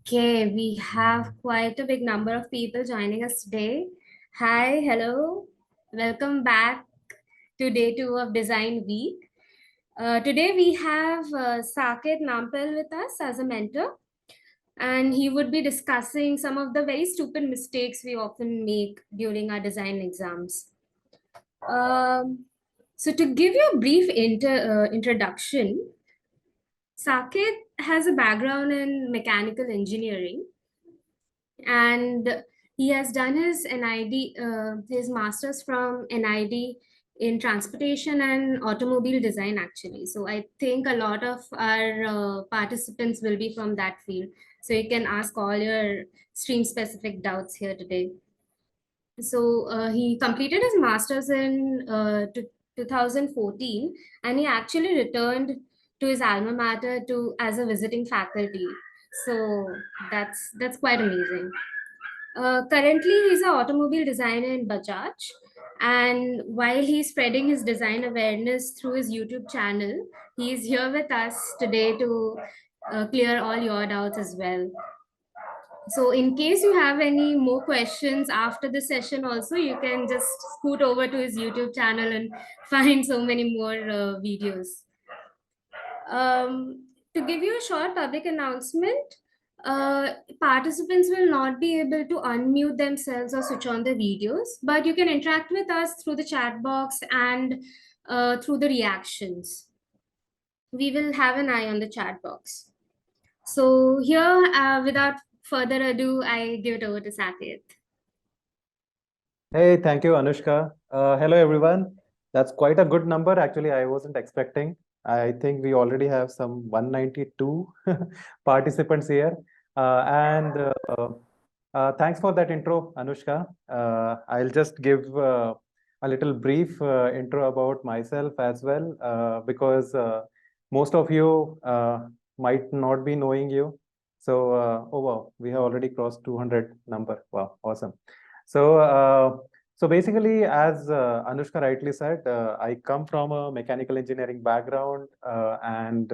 Okay, we have quite a big number of people joining us today. Hi, hello, welcome back to day two of Design Week. Today we have Saket Nampell with us as a mentor, and he would be discussing some of the very stupid mistakes we often make during our design exams. Um, so, to give you a brief introduction, Saket has a background in mechanical engineering and he has done his NID, his master's from NID in transportation and automobile design, actually. So I think a lot of our participants will be from that field. So you can ask all your stream specific doubts here today. So he completed his master's in 2014, and he actually returned to his alma mater to as a visiting faculty. So that's quite amazing. Currently, he's an automobile designer in Bajaj. And while he's spreading his design awareness through his YouTube channel, he's here with us today to clear all your doubts as well. So, in case you have any more questions after the session, also, you can just scoot over to his YouTube channel and find so many more videos. To give you a short public announcement, participants will not be able to unmute themselves or switch on the videos, but you can interact with us through the chat box and through the reactions. We will have an eye on the chat box. So here, without further ado, I give it over to Saket. Hey, thank you, Anushka. Hello, everyone. That's quite a good number. Actually, I wasn't expecting. I think we already have some 192 participants here. And thanks for that intro, Anushka. I'll just give a little brief intro about myself as well, because most of you might not be knowing you. So, oh wow, we have already crossed 200 number. Wow, awesome. So basically, as Anushka rightly said, I come from a mechanical engineering background, and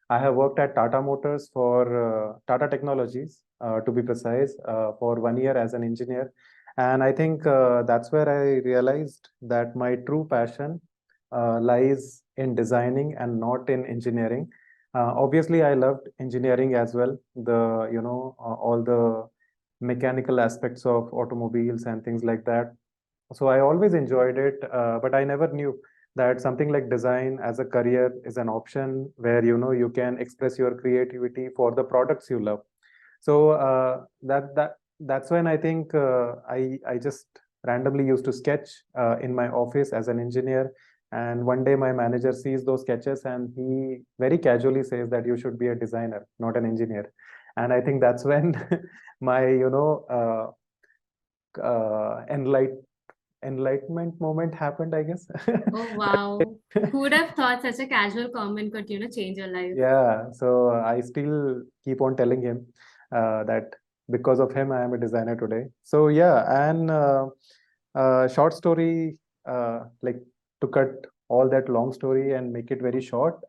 I have worked at Tata Motors for Tata Technologies, to be precise, for 1 year as an engineer. And I think that's where I realized that my true passion lies in designing and not in engineering. Obviously, I loved engineering as well. All the mechanical aspects of automobiles and things like that. So I always enjoyed it, but I never knew that something like design as a career is an option where you can express your creativity for the products you love. So that's when I think I just randomly used to sketch in my office as an engineer. And one day my manager sees those sketches and he very casually says that you should be a designer, not an engineer. And I think that's when my enlightenment moment happened, I guess. Oh wow! Who would have thought such a casual comment could change your life? Yeah, so I still keep on telling him that because of him I am a designer today. So yeah, and short story, like, to cut all that long story and make it very short.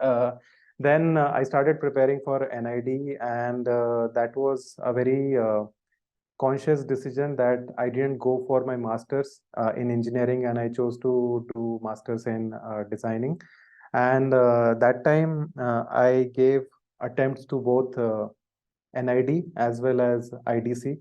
Then I started preparing for NID, and that was a very conscious decision that I didn't go for my master's in engineering, and I chose to do master's in designing. And that time I gave attempts to both NID as well as IDC,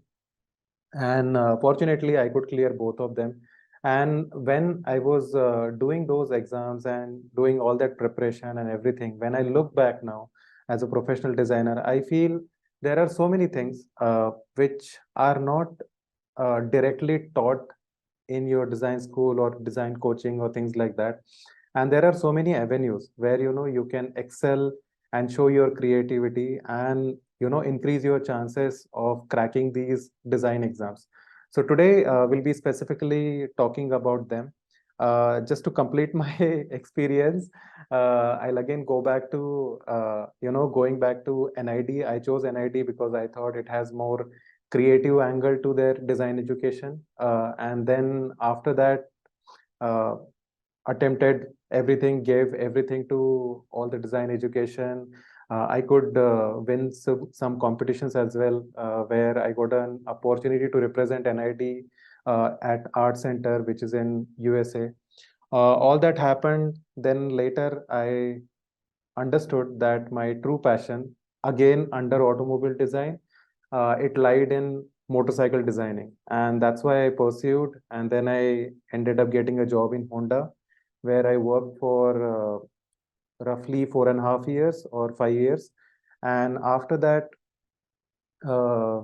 and fortunately I could clear both of them. And when I was doing those exams and doing all that preparation and everything, when I look back now as a professional designer, I feel there are so many things which are not directly taught in your design school or design coaching or things like that. And there are so many avenues where you can excel and show your creativity and increase your chances of cracking these design exams. So today we'll be specifically talking about them. Just to complete my experience, I'll again go back to going back to NID. I chose NID because I thought it has more creative angle to their design education. And then after that, uh, attempted everything, gave everything to all the design education. I could win some competitions as well, where I got an opportunity to represent NID at Art Center, which is in USA. All that happened. Then later, I understood that my true passion, again under automobile design, it lied in motorcycle designing, and that's why I pursued. And then I ended up getting a job in Honda, where I worked for roughly 4.5 years or 5 years. And after that, uh,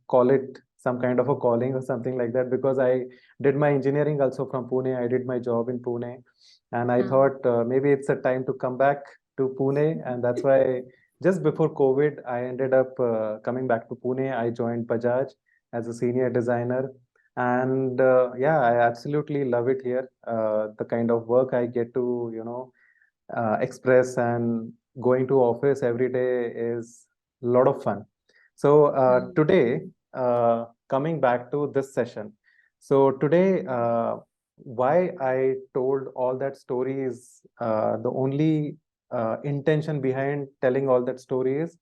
call it some kind of a calling or something like that, because I did my engineering also from Pune. I did my job in Pune, and I thought maybe it's a time to come back to Pune, and that's why just before COVID, I ended up coming back to Pune. I joined Bajaj as a senior designer, and yeah, I absolutely love it here. The kind of work I get to, express, and going to office every day is a lot of fun. So today, coming back to this session, so today, why I told all that story is the only intention behind telling all that story is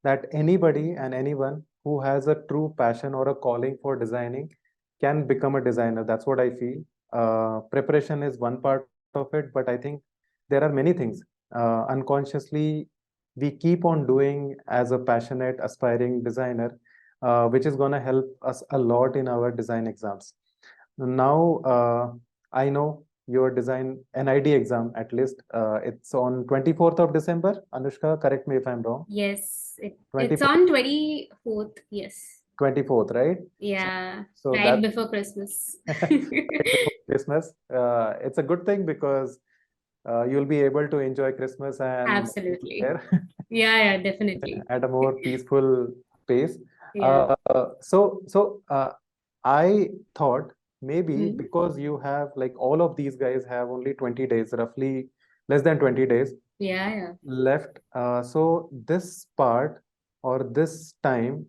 that anybody and anyone who has a true passion or a calling for designing can become a designer. That's what I feel. Preparation is one part of it, but I think there are many things unconsciously we keep on doing as a passionate, aspiring designer, which is going to help us a lot in our design exams. Now, I know your design NID exam, at least, it's on 24th of December. Anushka, correct me if I'm wrong. Yes, it's 24th, on 24th. Yes. 24th, right? Yeah, So right that before Christmas. right before Christmas. It's a good thing because you'll be able to enjoy Christmas and Absolutely. there Yeah, yeah, definitely. at a more peaceful pace. Yeah. I thought maybe Mm. because you have, like, all of these guys have only 20 days, roughly less than 20 days Yeah, yeah. left. So this part or this time,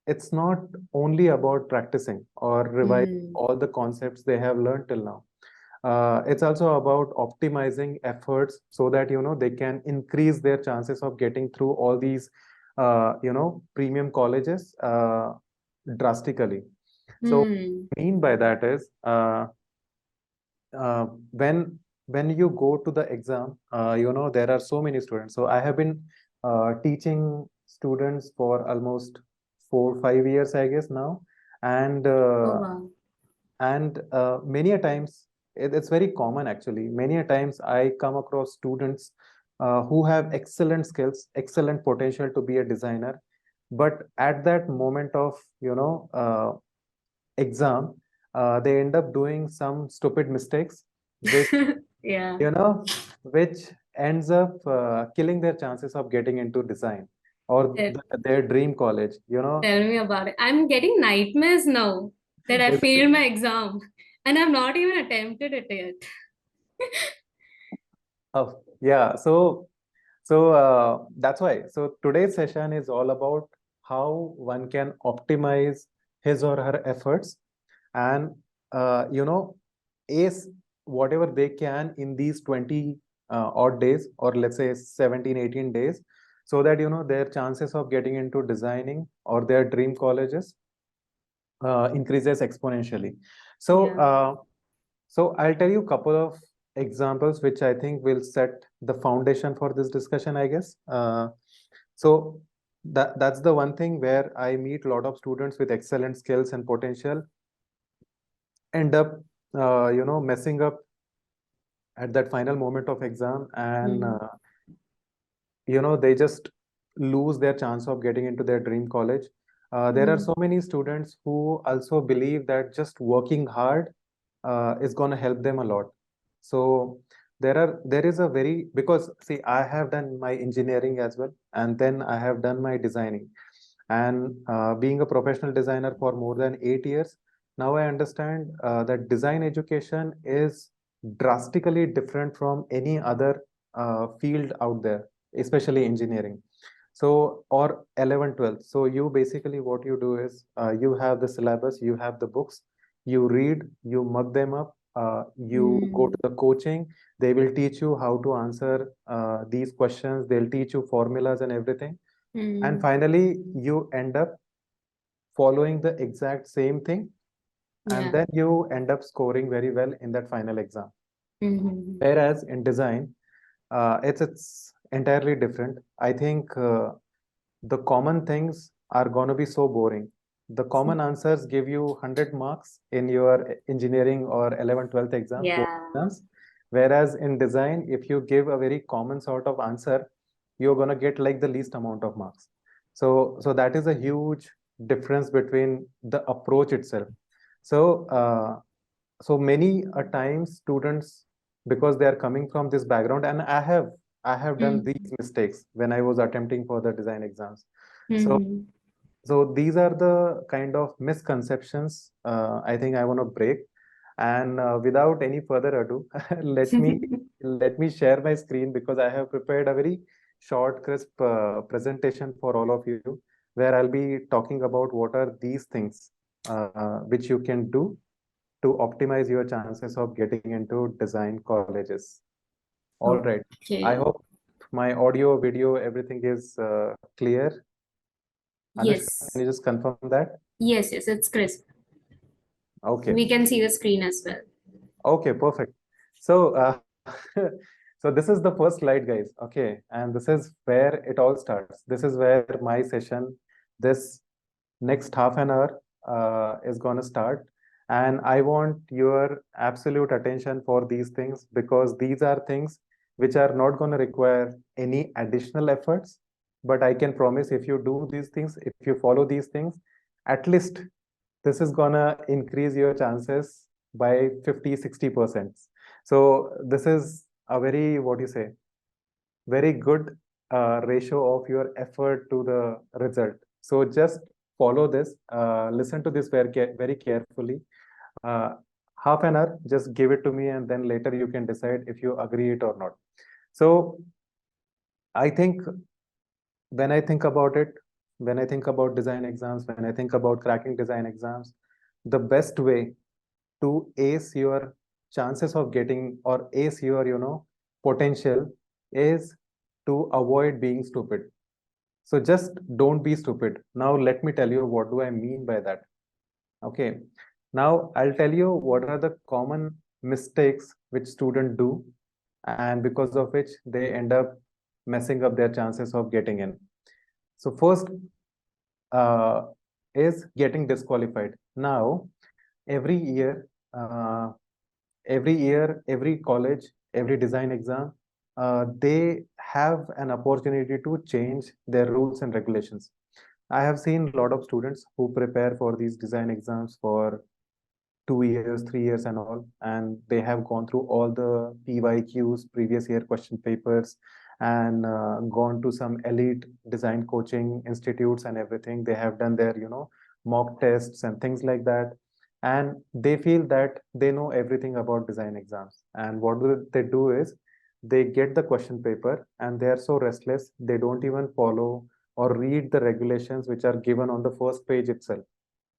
it's not only about practicing or revising Mm. all the concepts they have learned till now. It's also about optimizing efforts so that they can increase their chances of getting through all these premium colleges drastically. So what Hmm. I mean by that is uh, when you go to the exam, there are so many students. So I have been teaching students for almost 4 5 years, I guess now, and Oh, uh, wow. and many a times it's very common actually. Many a times I come across students who have excellent skills, excellent potential to be a designer, but at that moment of exam, they end up doing some stupid mistakes, which Yeah. you know which ends up killing their chances of getting into design or Tell, their dream college. tell me about it. I'm getting nightmares now that I It's failed my exam and I've not even attempted it yet. oh, yeah. So that's why. So today's session is all about how one can optimize his or her efforts and ace whatever they can in these 20 odd days, or let's say 17 18 days, so that their chances of getting into designing or their dream colleges increases exponentially. So Yeah. I'll tell you a couple of examples which I think will set the foundation for this discussion, I guess. So that's the one thing where I meet a lot of students with excellent skills and potential end up messing up at that final moment of exam, and Hmm. they just lose their chance of getting into their dream college. There are Hmm. so many students who also believe that just working hard is going to help them a lot. So there is a very, because see, I have done my engineering as well, and then I have done my designing, and being a professional designer for more than 8 years now, I understand that design education is drastically different from any other field out there, especially engineering. So, or 11 12. So you basically, what you do is you have the syllabus, you have the books, you read, you mug them up, You go to the coaching, they will teach you how to answer these questions, they'll teach you formulas and everything. And finally, you end up following the exact same thing, and then you end up scoring very well in that final exam. Whereas in design, it's entirely different. I think the common things are going to be so boring. The common answers give you 100 marks in your engineering or 11th, 12th exams, board exams. Whereas in design, if you give a very common sort of answer, you're going to get like the least amount of marks. So that is a huge difference between the approach itself. So many a times students, because they are coming from this background, and I have done these mistakes when I was attempting for the design exams. So these are the kind of misconceptions I think I want to break. And without any further ado, let me share my screen, because I have prepared a very short, crisp presentation for all of you, where I'll be talking about what are these things which you can do to optimize your chances of getting into design colleges. All right. I hope my audio, video, everything is clear. Anushka, can you just confirm that? Yes, it's crisp. Okay. We can see the screen as well. Okay, perfect. So, so this is the first slide, guys. Okay, and this is where it all starts. This is where my session, this next half an hour, is going to start. And I want your absolute attention for these things, because these are things which are not going to require any additional efforts. But I can promise, if you do these things, if you follow these things, at least this is going to increase your chances by 50-60%. So this is a very, what do you say, very good ratio of your effort to the result. So just follow this, listen to this very carefully. uh, Half an hour, just give it to me, and then later you can decide if you agree it or not. So I think when I think about it, when I think about design exams, when I think about cracking design exams, the best way to ace your chances of getting, or ace your potential, is to avoid being stupid. So just don't be stupid. Now let me tell you what do I mean by that. Okay, now I'll tell you what are the common mistakes which students do, and because of which they end up messing up their chances of getting in. So first uh, is getting disqualified. Now every year, every college, every design exam, they have an opportunity to change their rules and regulations. I have seen a lot of students who prepare for these design exams for 2 years, 3 years, and all, and they have gone through all the PYQs, previous year question papers, and gone to some elite design coaching institutes and everything. They have done their, mock tests and things like that, and they feel that they know everything about design exams. And what do they do is they get the question paper, and they are so restless they don't even follow or read the regulations which are given on the first page itself.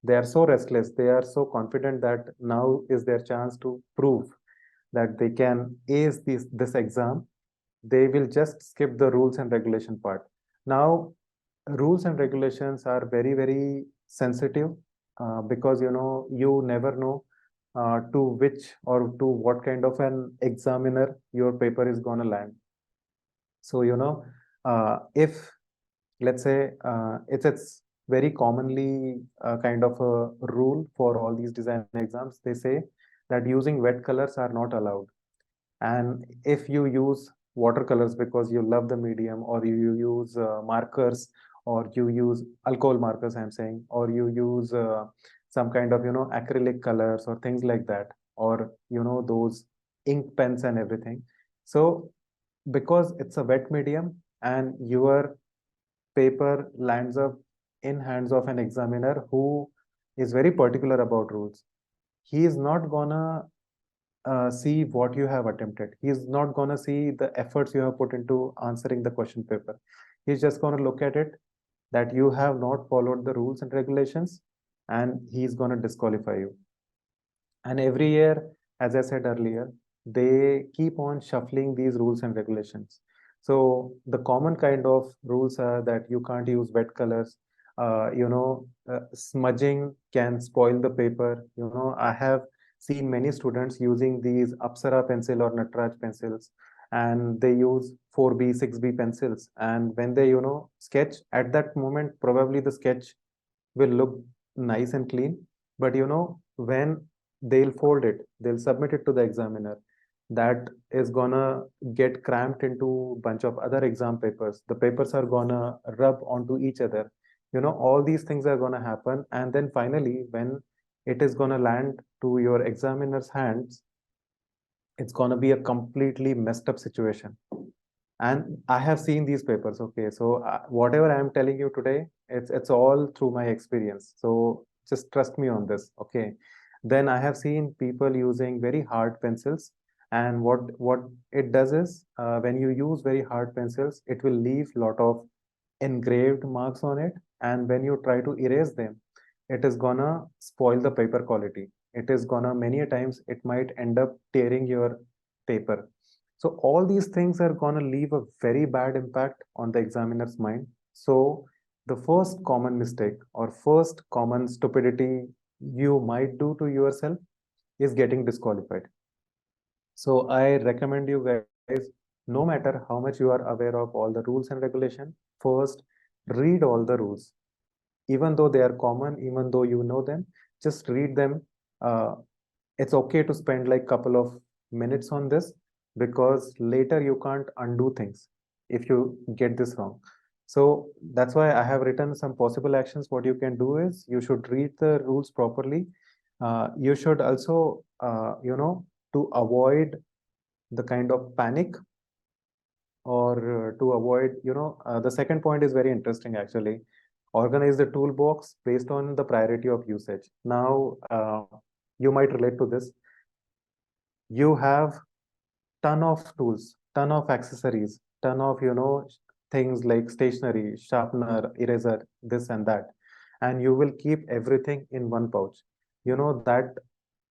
They are so restless, they are so confident that now is their chance to prove that they can ace this exam. They will just skip the rules and regulation part. Now rules and regulations are very, very sensitive, because you never know to which or to what kind of an examiner your paper is going to land. So if, let's say, it's very commonly kind of a rule for all these design exams. They say that using wet colors are not allowed, and if you use watercolors because you love the medium, or you use markers, or you use alcohol markers, I'm saying, or you use some kind of acrylic colors or things like that, or those ink pens and everything. So because it's a wet medium and your paper lands up in hands of an examiner who is very particular about rules, he is not gonna see what you have attempted. He is not gonna see the efforts you have put into answering the question paper. He's just gonna look at it that you have not followed the rules and regulations, and he's gonna disqualify you. And every year as I said earlier, they keep on shuffling these rules and regulations. So the common kind of rules are that you can't use wet colors. Smudging can spoil the paper. I have seen many students using these Apsara pencil or Natraj pencils, and they use 4B, 6B pencils. And when they, sketch at that moment, probably the sketch will look nice and clean. But when they'll fold it, they'll submit it to the examiner. That is gonna get cramped into a bunch of other exam papers. The papers are gonna rub onto each other. All these things are gonna happen. And then finally, when it is gonna land to your examiner's hands, it's gonna be a completely messed up situation. And I have seen these papers. Okay, so whatever I am telling you today, it's all through my experience, so just trust me on this. Okay, then I have seen people using very hard pencils, and what it does is, when you use very hard pencils, it will leave lot of engraved marks on it, and when you try to erase them, it is gonna spoil the paper quality. It is gonna, many a times it might end up tearing your paper. So all these things are going to leave a very bad impact on the examiner's mind. So the first common mistake or first common stupidity you might do to yourself is getting disqualified. So I recommend you guys, no matter how much you are aware of all the rules and regulation, first read all the rules. Even though they are common, even though you know them, just read them. Uh, it's okay to spend like couple of minutes on this, because later you can't undo things if you get this wrong. So that's why I have written some possible actions. What you can do is you should read the rules properly. You should also, to avoid the kind of panic, or to avoid, the second point is very interesting actually. Organize the toolbox based on the priority of usage. Now, you might relate to this. You have ton of tools, ton of accessories, ton of, things like stationery, sharpener, eraser, this and that. And you will keep everything in one pouch. That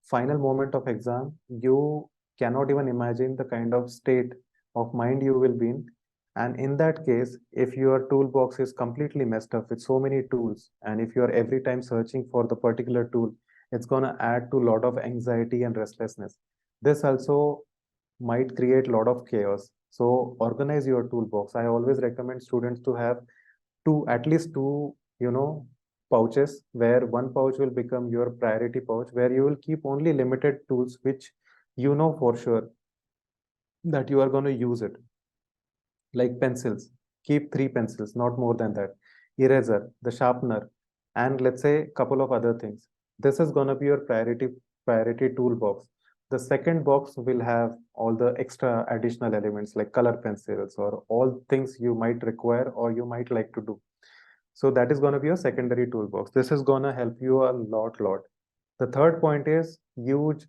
final moment of exam, you cannot even imagine the kind of state of mind you will be in. And in that case, if your toolbox is completely messed up with so many tools, and if you are every time searching for the particular tool, it's going to add to a lot of anxiety and restlessness. This also might create a lot of chaos. So organize your toolbox. I always recommend students to have at least two, pouches, where one pouch will become your priority pouch, where you will keep only limited tools which you know for sure that you are going to use it. Like pencils, keep 3 pencils, not more than that. Eraser, the sharpener, and let's say a couple of other things. This is going to be your priority toolbox. The second box will have all the extra additional elements like color pencils or all things you might require or you might like to do. So that is going to be your secondary toolbox. This is going to help you a lot. The third point is use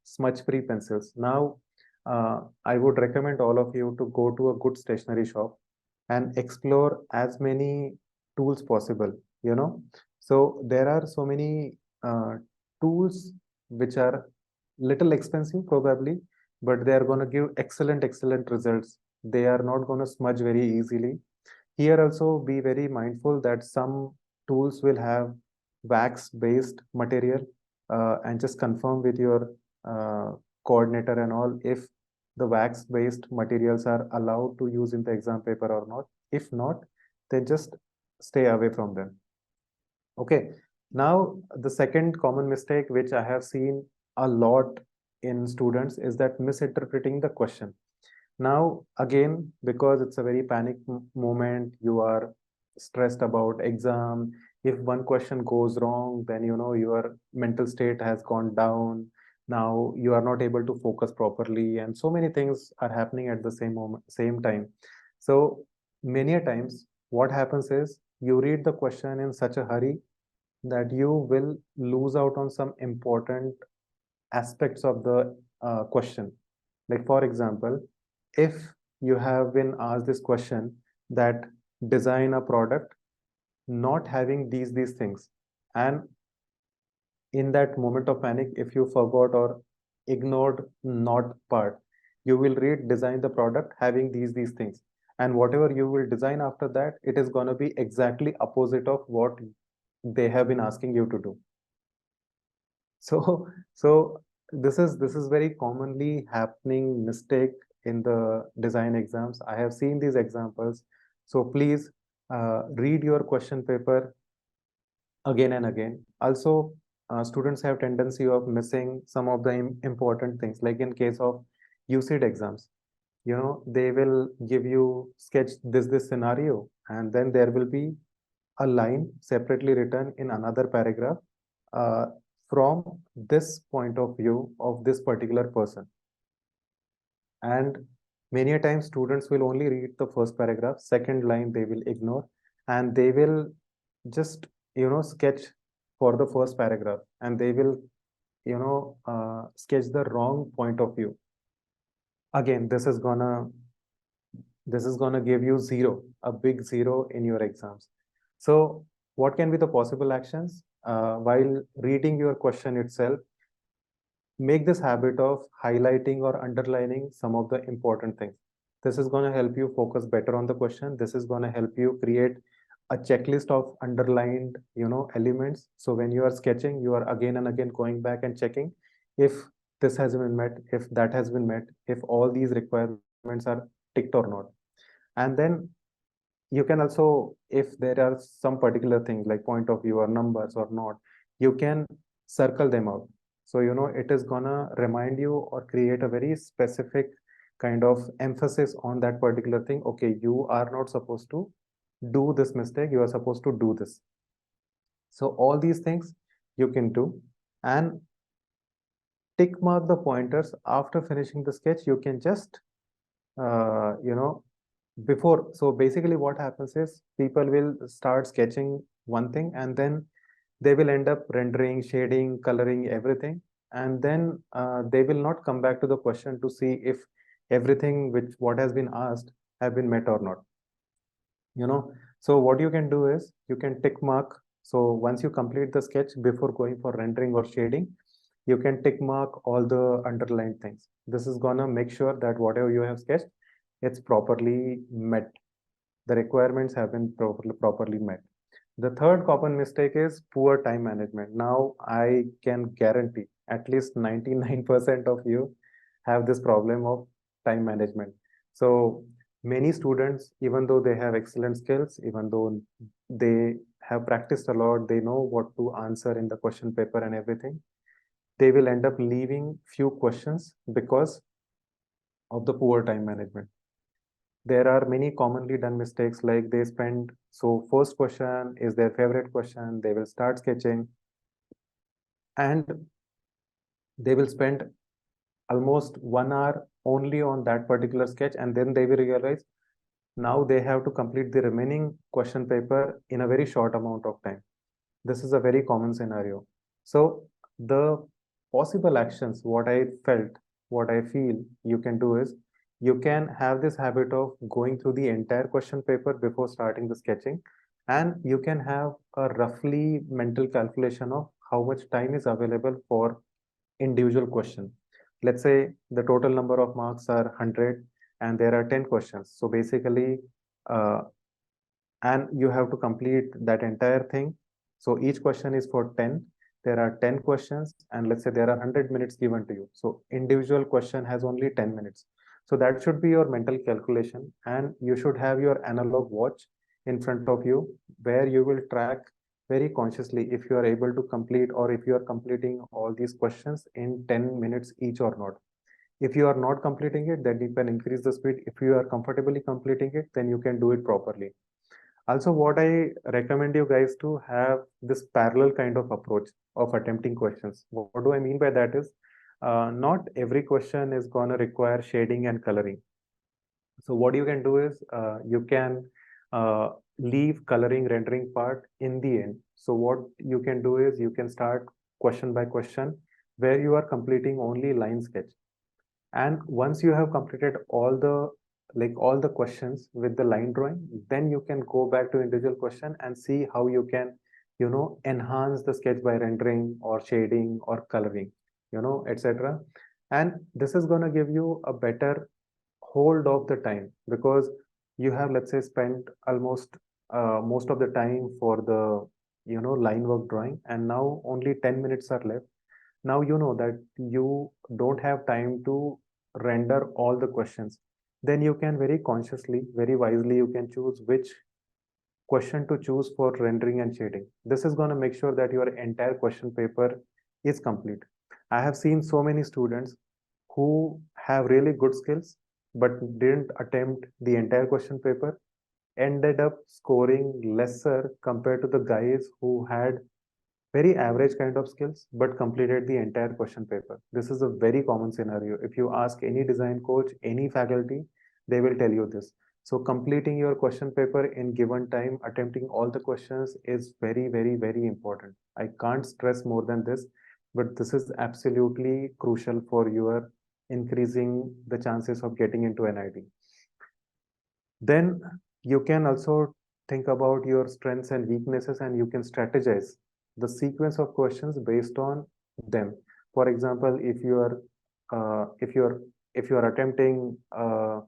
smudge-free pencils. Now, I would recommend all of you to go to a good stationery shop and explore as many tools possible. So there are so many tools which are little expensive probably, but they are going to give excellent results. They are not going to smudge very easily. Here also be very mindful that some tools will have wax based material, and just confirm with your coordinator and all if the wax based materials are allowed to use in the exam paper or not. If not, then just stay away from them. Okay. Now, the second common mistake which I have seen a lot in students is that misinterpreting the question. Now, again, because it's a very panic moment, you are stressed about exam. If one question goes wrong, then your mental state has gone down. Now you are not able to focus properly, and so many things are happening at the same moment, same time. So many a times, what happens is you read the question in such a hurry that you will lose out on some important aspects of the question. Like, for example, if you have been asked this question that design a product not having these things, and in that moment of panic, if you forgot or ignored not part. You will read design the product having these things, and whatever you will design after that, it is going to be exactly opposite of what they have been asking you to do. So this is very commonly happening mistake in the design exams. I have seen these examples. So please read your question paper again and again. Also, students have tendency of missing some of the important things. Like in case of UCID exams, they will give you sketch this scenario, and then there will be a line separately written in another paragraph uh, from this point of view of this particular person. And many a times students will only read the first paragraph, second line they will ignore, and they will just sketch for the first paragraph, and they will sketch the wrong point of view. Again, this is gonna give you zero, a big zero in your exams. So what can be the possible actions? While reading your question itself, make this habit of highlighting or underlining some of the important things. This is going to help you focus better on the question. This is going to help you create a checklist of underlined elements. So when you are sketching, you are again and again going back and checking if this has been met, if that has been met, if all these requirements are ticked or not. And then you can also, if there are some particular things like point of view or numbers or not, you can circle them out. So it is gonna remind you or create a very specific kind of emphasis on that particular thing. Okay, you are not supposed to do this mistake, you are supposed to do this. So all these things you can do, and tick mark the pointers after finishing the sketch. You can just before. So basically what happens is people will start sketching one thing, and then they will end up rendering, shading, coloring, everything, and then they will not come back to the question to see if everything which what has been asked have been met or not. So what you can do is you can tick mark. So once you complete the sketch, before going for rendering or shading, you can tick mark all the underlined things. This is gonna make sure that whatever you have sketched, it's properly met. The requirements have been properly met. The third common mistake is poor time management. Now, I can guarantee at least 99% of you have this problem of time management. So many students, even though they have excellent skills, even though they have practiced a lot, they know what to answer in the question paper and everything, they will end up leaving few questions because of the poor time management. There are many commonly done mistakes, like they spend, so first question is their favorite question, they will start sketching, and they will spend almost 1 hour only on that particular sketch, and then they will realize now they have to complete the remaining question paper in a very short amount of time. This is a very common scenario. So the possible actions, what I felt, what I feel you can do is, you can have this habit of going through the entire question paper before starting the sketching, and you can have a roughly mental calculation of how much time is available for individual question. Let's say the total number of marks are 100 and there are 10 questions. So basically, uh, and you have to complete that entire thing. So each question is for 10. There are 10 questions, and let's say there are 100 minutes given to you. So individual question has only 10 minutes. So that should be your mental calculation, and you should have your analog watch in front of you, where you will track very consciously if you are able to complete, or if you are completing all these questions in 10 minutes each or not. If you are not completing it, then you can increase the speed. If you are comfortably completing it, then you can do it properly. Also, what I recommend you guys to have this parallel kind of approach of attempting questions. What do I mean by that is, not every question is going to require shading and coloring. So what you can do is, you can leave coloring rendering part in the end. So what you can do is, you can start question by question, where you are completing only line sketch. And once you have completed all the questions with the line drawing, then you can go back to individual question and see how you can enhance the sketch by rendering or shading or coloring, etc. And this is going to give you a better hold of the time, because you have, let's say, spent almost most of the time for the line work drawing, and now only 10 minutes are left. Now you know that you don't have time to render all the questions. Then you can very consciously, very wisely, you can choose which question to choose for rendering and shading. This is going to make sure that your entire question paper is complete. I have seen so many students who have really good skills but didn't attempt the entire question paper, ended up scoring lesser compared to the guys who had very average kind of skills but completed the entire question paper. This is a very common scenario. If you ask any design coach, any faculty, they will tell you this. So completing your question paper in given time, attempting all the questions is very, very, very important. I can't stress more than this, but this is absolutely crucial for your increasing the chances of getting into NID. Then you can also think about your strengths and weaknesses, and you can strategize the sequence of questions based on them. For example, if you are attempting a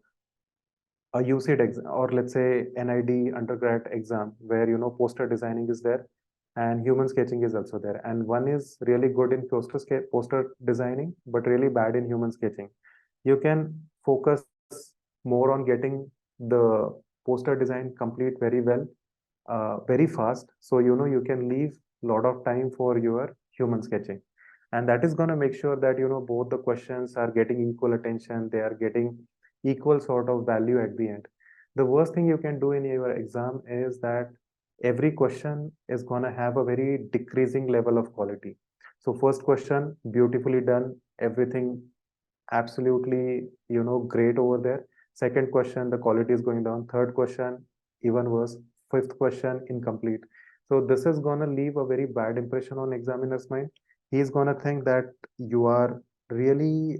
UCID exam, or let's say NID undergrad exam, where poster designing is there and human sketching is also there, and one is really good in poster designing but really bad in human sketching, you can focus more on getting the poster design complete very well, very fast, so you can leave a lot of time for your human sketching. And that is going to make sure that both the questions are getting equal attention, they are getting equal sort of value at the end. The worst thing you can do in your exam is that every question is going to have a very decreasing level of quality. So first question, beautifully done, everything absolutely great over there. Second question, the quality is going down. Third question, even worse. Fifth question, incomplete. So this is going to leave a very bad impression on examiner's mind. He's going to think that you are really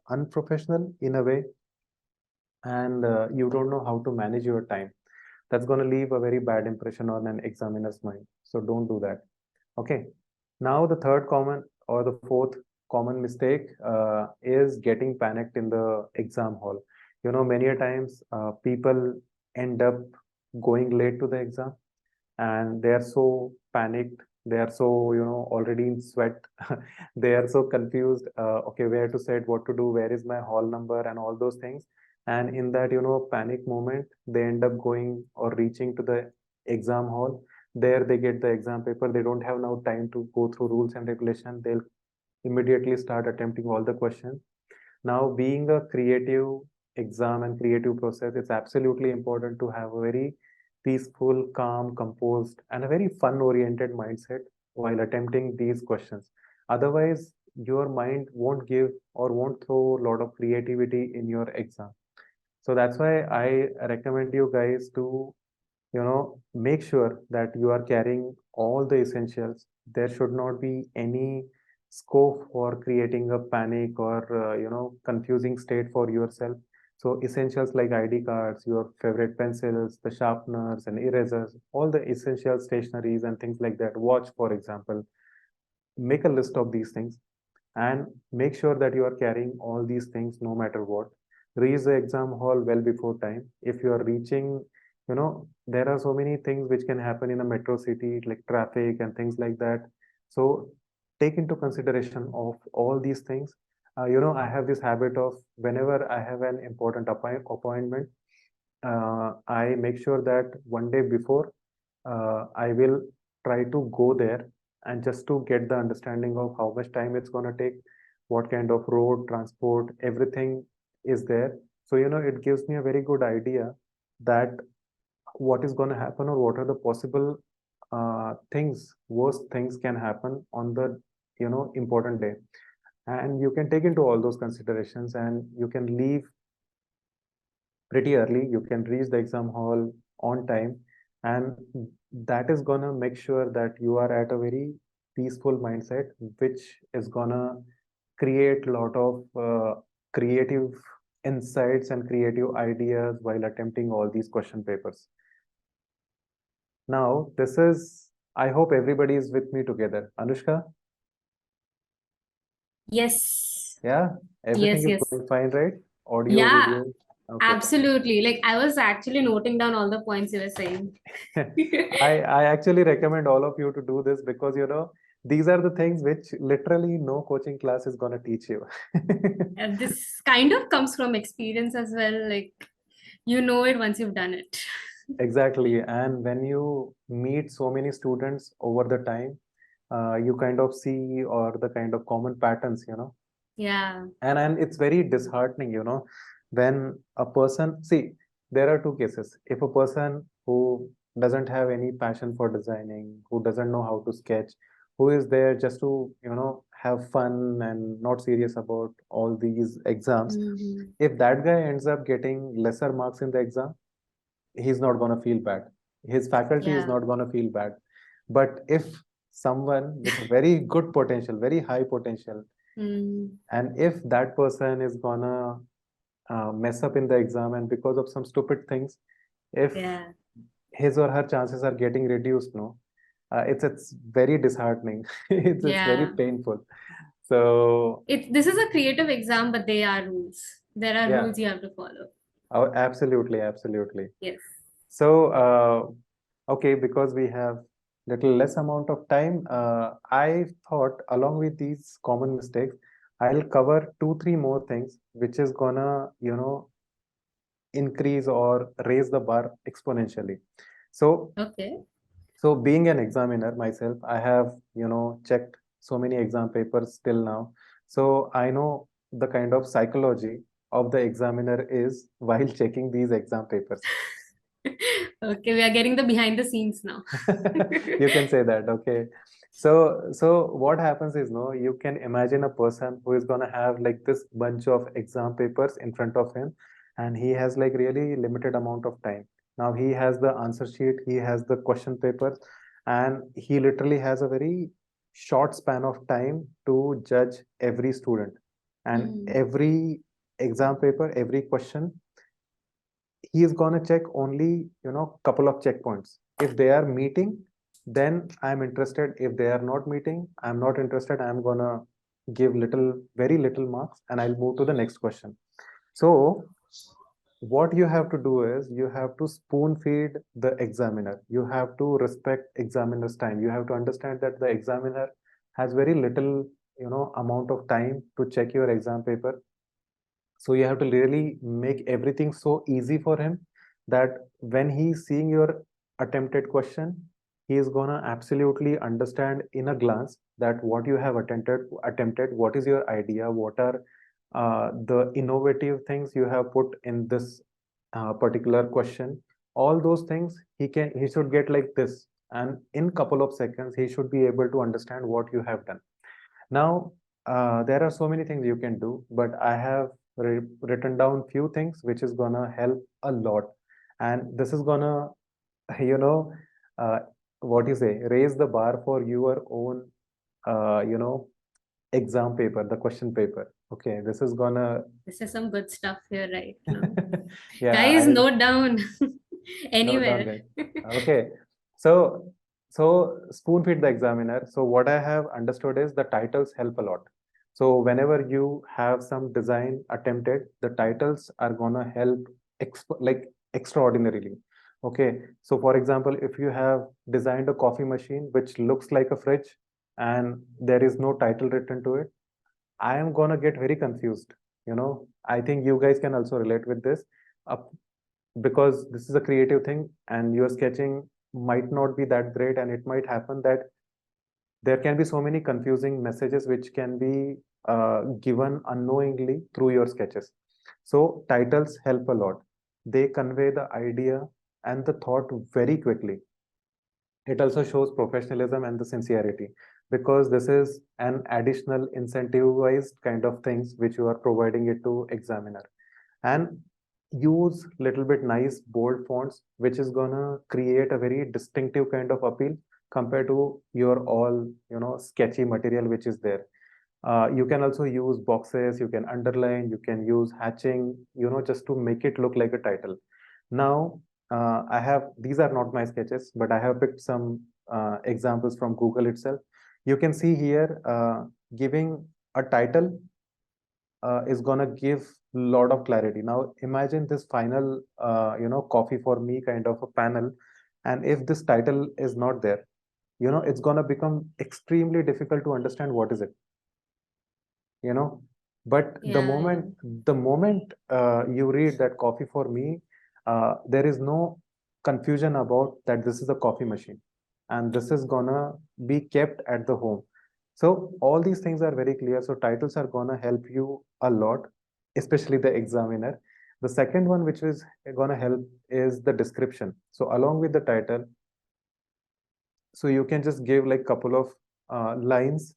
unprofessional in a way, and you don't know how to manage your time. That's going to leave a very bad impression on an examiner's mind. So don't do that. Okay. Now the third common, or the fourth common mistake is getting panicked in the exam hall. Many a times people end up going late to the exam, and they are so panicked, they are so already in sweat, they are so confused, okay, where to sit, what to do, where is my hall number, and all those things. And in that panic moment, they end up going or reaching to the exam hall. There they get the exam paper, they don't have now time to go through rules and regulation, they'll immediately start attempting all the questions. Now, being a creative exam and creative process, it's absolutely important to have a very peaceful, calm, composed, and a very fun oriented mindset while attempting these questions. Otherwise, your mind won't give or won't throw a lot of creativity in your exam. So that's why I recommend you guys to make sure that you are carrying all the essentials. There should not be any scope for creating a panic or confusing state for yourself. So essentials like ID cards, your favorite pencils, the sharpeners and erasers, all the essential stationaries and things like that, watch for example, make a list of these things and make sure that you are carrying all these things no matter what. Reach the exam hall well before time. If you are reaching, there are so many things which can happen in a metro city, like traffic and things like that. So take into consideration of all these things. I have this habit of whenever I have an important appointment, I make sure that one day before, I will try to go there and just to get the understanding of how much time it's going to take, what kind of road, transport, everything is there. So, it gives me a very good idea that what is going to happen or what are the possible things, worst things can happen on the, important day. And you can take into all those considerations and you can leave pretty early. You can reach the exam hall on time, and that is gonna make sure that you are at a very peaceful mindset, which is gonna create a lot of creative insights and creative ideas while attempting all these question papers. Now, this is, I hope everybody is with me together. Anushka? Yes. Yeah, everything Yes, is yes. going fine, right? Audio, Yeah, video. Okay. absolutely. Like I was actually noting down all the points you were saying. I actually recommend all of you to do this because these are the things which literally no coaching class is gonna teach you. This kind of comes from experience as well. Like you know it once you've done it. Exactly. And when you meet so many students over the time, you kind of see or the kind of common patterns. Yeah. And it's very disheartening, when a person see there are two cases. If a person who doesn't have any passion for designing, who doesn't know how to sketch, who is there just to have fun and not serious about all these exams, Hmm. if that guy ends up getting lesser marks in the exam, he's not going to feel bad. His faculty is Yeah. not going to feel bad. But if someone with a very good potential, very high potential, Mm. and if that person is gonna mess up in the exam and because of some stupid things, if Yeah. his or her chances are getting reduced, no, it's very disheartening. It's very Yeah. painful. So This is a creative exam, but they are rules. There are yeah, rules you have to follow. absolutely, absolutely. Yes. So okay, because we have little less amount of time, I thought along with these common mistakes, I'll cover two, three more things, which is gonna, increase or raise the bar exponentially. So, Okay. so being an examiner myself, I have, checked so many exam papers till now. So I know the kind of psychology of the examiner is while checking these exam papers. Okay, we are getting the behind the scenes now. You can say that, okay. So what happens is, no, you can imagine a person who is gonna have like this bunch of exam papers in front of him, and he has like really limited amount of time. Now he has the answer sheet, he has the question papers, and he literally has a very short span of time to judge every student and Mm. every exam paper, every question. He is going to check only couple of checkpoints. If they are meeting, then I'm interested. If they are not meeting, I'm not interested. I'm going to give little, very little marks, and I'll move to the next question. So what you have to do is you have to spoon feed the examiner. You have to respect examiner's time. You have to understand that the examiner has very little amount of time to check your exam paper. So you have to really make everything so easy for him that when he's seeing your attempted question, he is gonna absolutely understand in a glance that what you have attempted, what is your idea, what are the innovative things you have put in this particular question. All those things he should get like this, and in couple of seconds he should be able to understand what you have done. Now, there are so many things you can do, but I have written down few things which is gonna help a lot, and this is gonna, you know, uh, what you say, raise the bar for your own, uh, you know, exam paper, the question paper. Okay, this is gonna, This is some good stuff here right now. yeah, Guys, I note down note down, anywhere. guys. Okay, so spoon feed the examiner. So what I have understood is the titles help a lot. So whenever you have some design attempted, the titles are gonna help like extraordinarily. Okay, so for example, if you have designed a coffee machine which looks like a fridge and there is no title written to it, I am gonna get very confused. I think you guys can also relate with this. Uh, because this is a creative thing and your sketching might not be that great, and it might happen that there can be so many confusing messages which can be given unknowingly through your sketches. So titles help a lot. They convey the idea and the thought very quickly. It also shows professionalism and the sincerity, because this is an additional incentivized kind of things which you are providing it to examiner. And use little bit nice bold fonts which is gonna create a very distinctive kind of appeal compared to your all sketchy material which is there. You can also use boxes, you can underline, you can use hatching, just to make it look like a title. Now, I have, these are not my sketches, but I have picked some examples from Google itself. You can see here, giving a title is gonna give a lot of clarity. Now imagine this final, coffee for me kind of a panel, and if this title is not there, it's gonna become extremely difficult to understand what is it, you know. But the Yeah, yeah. moment you read that coffee for me, there is no confusion about that this is a coffee machine, and this is gonna be kept at the home. So all these things are very clear. So titles are gonna help you a lot, especially the examiner. The second one which is gonna help is the description. So along with the title, so you can just give like couple of lines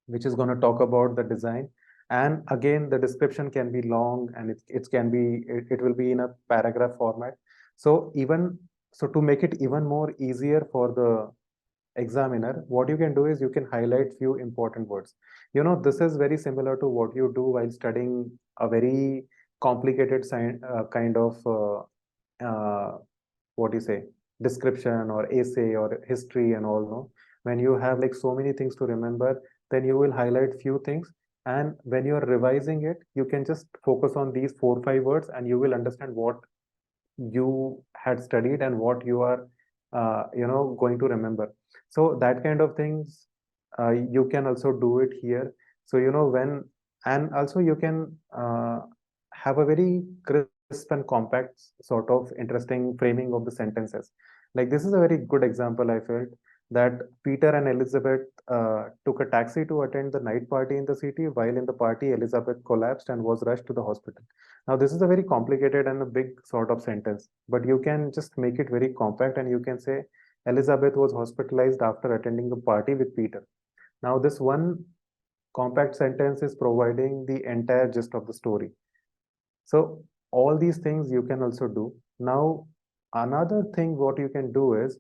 which is going to talk about the design. And again, the description can be long, and it can be, it will be in a paragraph format. So even, so to make it even more easier for the examiner, what you can do is you can highlight few important words. This is very similar to what you do while studying a very complicated kind of what do you say, description or essay or history and all. No, when you have like so many things to remember, then you will highlight few things, and when you are revising it, you can just focus on these 4 5 words, and you will understand what you had studied and what you are going to remember. So that kind of things, you can also do it here. So when, and also you can have a very crisp and compact sort of interesting framing of the sentences. Like this is a very good example I felt, that Peter and Elizabeth took a taxi to attend the night party in the city. While in the party, Elizabeth collapsed and was rushed to the hospital. Now, this is a very complicated and a big sort of sentence, but you can just make it very compact, and you can say Elizabeth was hospitalized after attending a party with Peter. Now, this one compact sentence is providing the entire gist of the story. So, all these things you can also do. Now, another thing what you can do is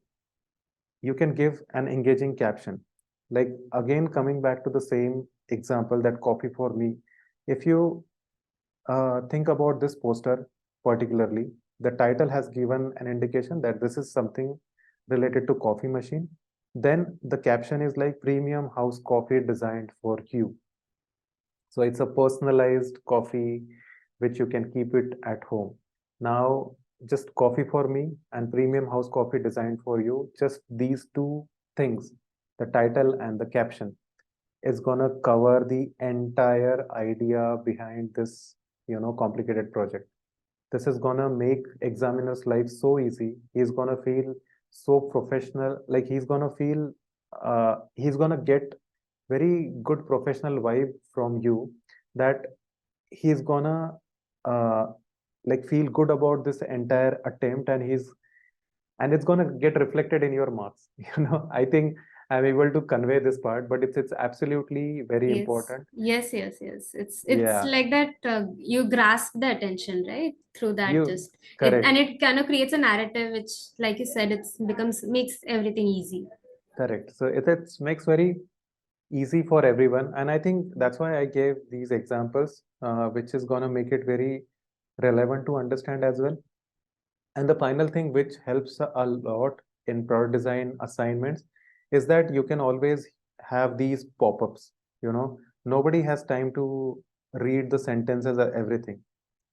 you can give an engaging caption. Like again, coming back to the same example, that copy for me. If you think about this poster particularly, the title has given an indication that this is something related to coffee machine. Then the caption is like premium house coffee designed for you. So it's a personalized coffee which you can keep it at home. Now, just coffee for me and premium house coffee designed for you, just these two things, the title and the caption, is gonna cover the entire idea behind this, complicated project. This is gonna make examiner's life so easy. He's gonna feel so professional. Like he's gonna get very good professional vibe from you, that he's gonna uh, like feel good about this entire attempt, and it's gonna get reflected in your marks. I think I'm able to convey this part, but it's absolutely very Yes, important. yes, yes, yes. It's Yeah, like that you grasp the attention, right? Through that, you just it, correct. and it kind of creates a narrative, which, like you said, it's becomes makes everything easy. Correct. So it makes very easy for everyone, and I think that's why I gave these examples, which is gonna make it very relevant to understand as well. And the final thing which helps a lot in product design assignments is that you can always have these pop-ups. Nobody has time to read the sentences or everything.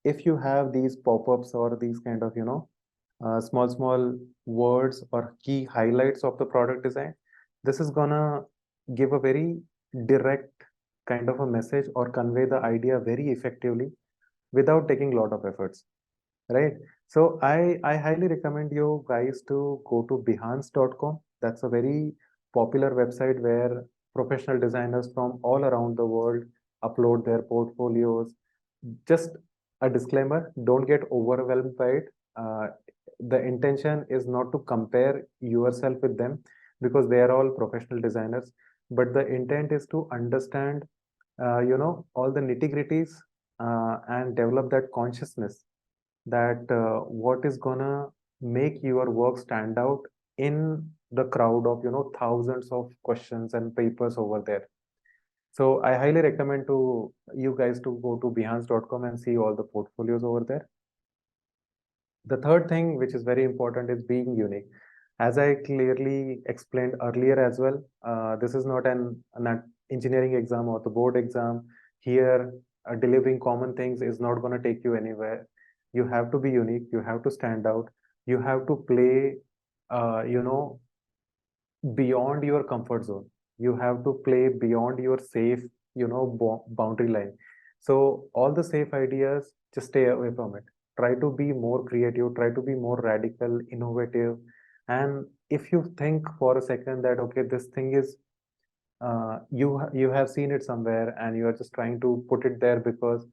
If you have these pop-ups or these kind of, small words or key highlights of the product design, this is gonna give a very direct kind of a message or convey the idea very effectively without taking a lot of efforts, right? So I highly recommend you guys to go to behance.com. That's a very popular website where professional designers from all around the world upload their portfolios. Just a disclaimer, don't get overwhelmed by it. The intention is not to compare yourself with them, because they are all professional designers, but the intent is to understand all the nitty gritties, and develop that consciousness, that what is gonna make your work stand out in the crowd of thousands of questions and papers over there. So I highly recommend to you guys to go to behance.com and see all the portfolios over there. The third thing which is very important is being unique. As I clearly explained earlier as well, this is not an engineering exam or the board exam. Here delivering common things is not going to take you anywhere. You have to be unique. You have to stand out. You have to play, you know, beyond your comfort zone. You have to play beyond your safe, you know, boundary line. So all the safe ideas, just stay away from it. Try to be more creative, try to be more radical, innovative. And if you think for a second that okay, this thing is you have seen it somewhere and you are just trying to put it there because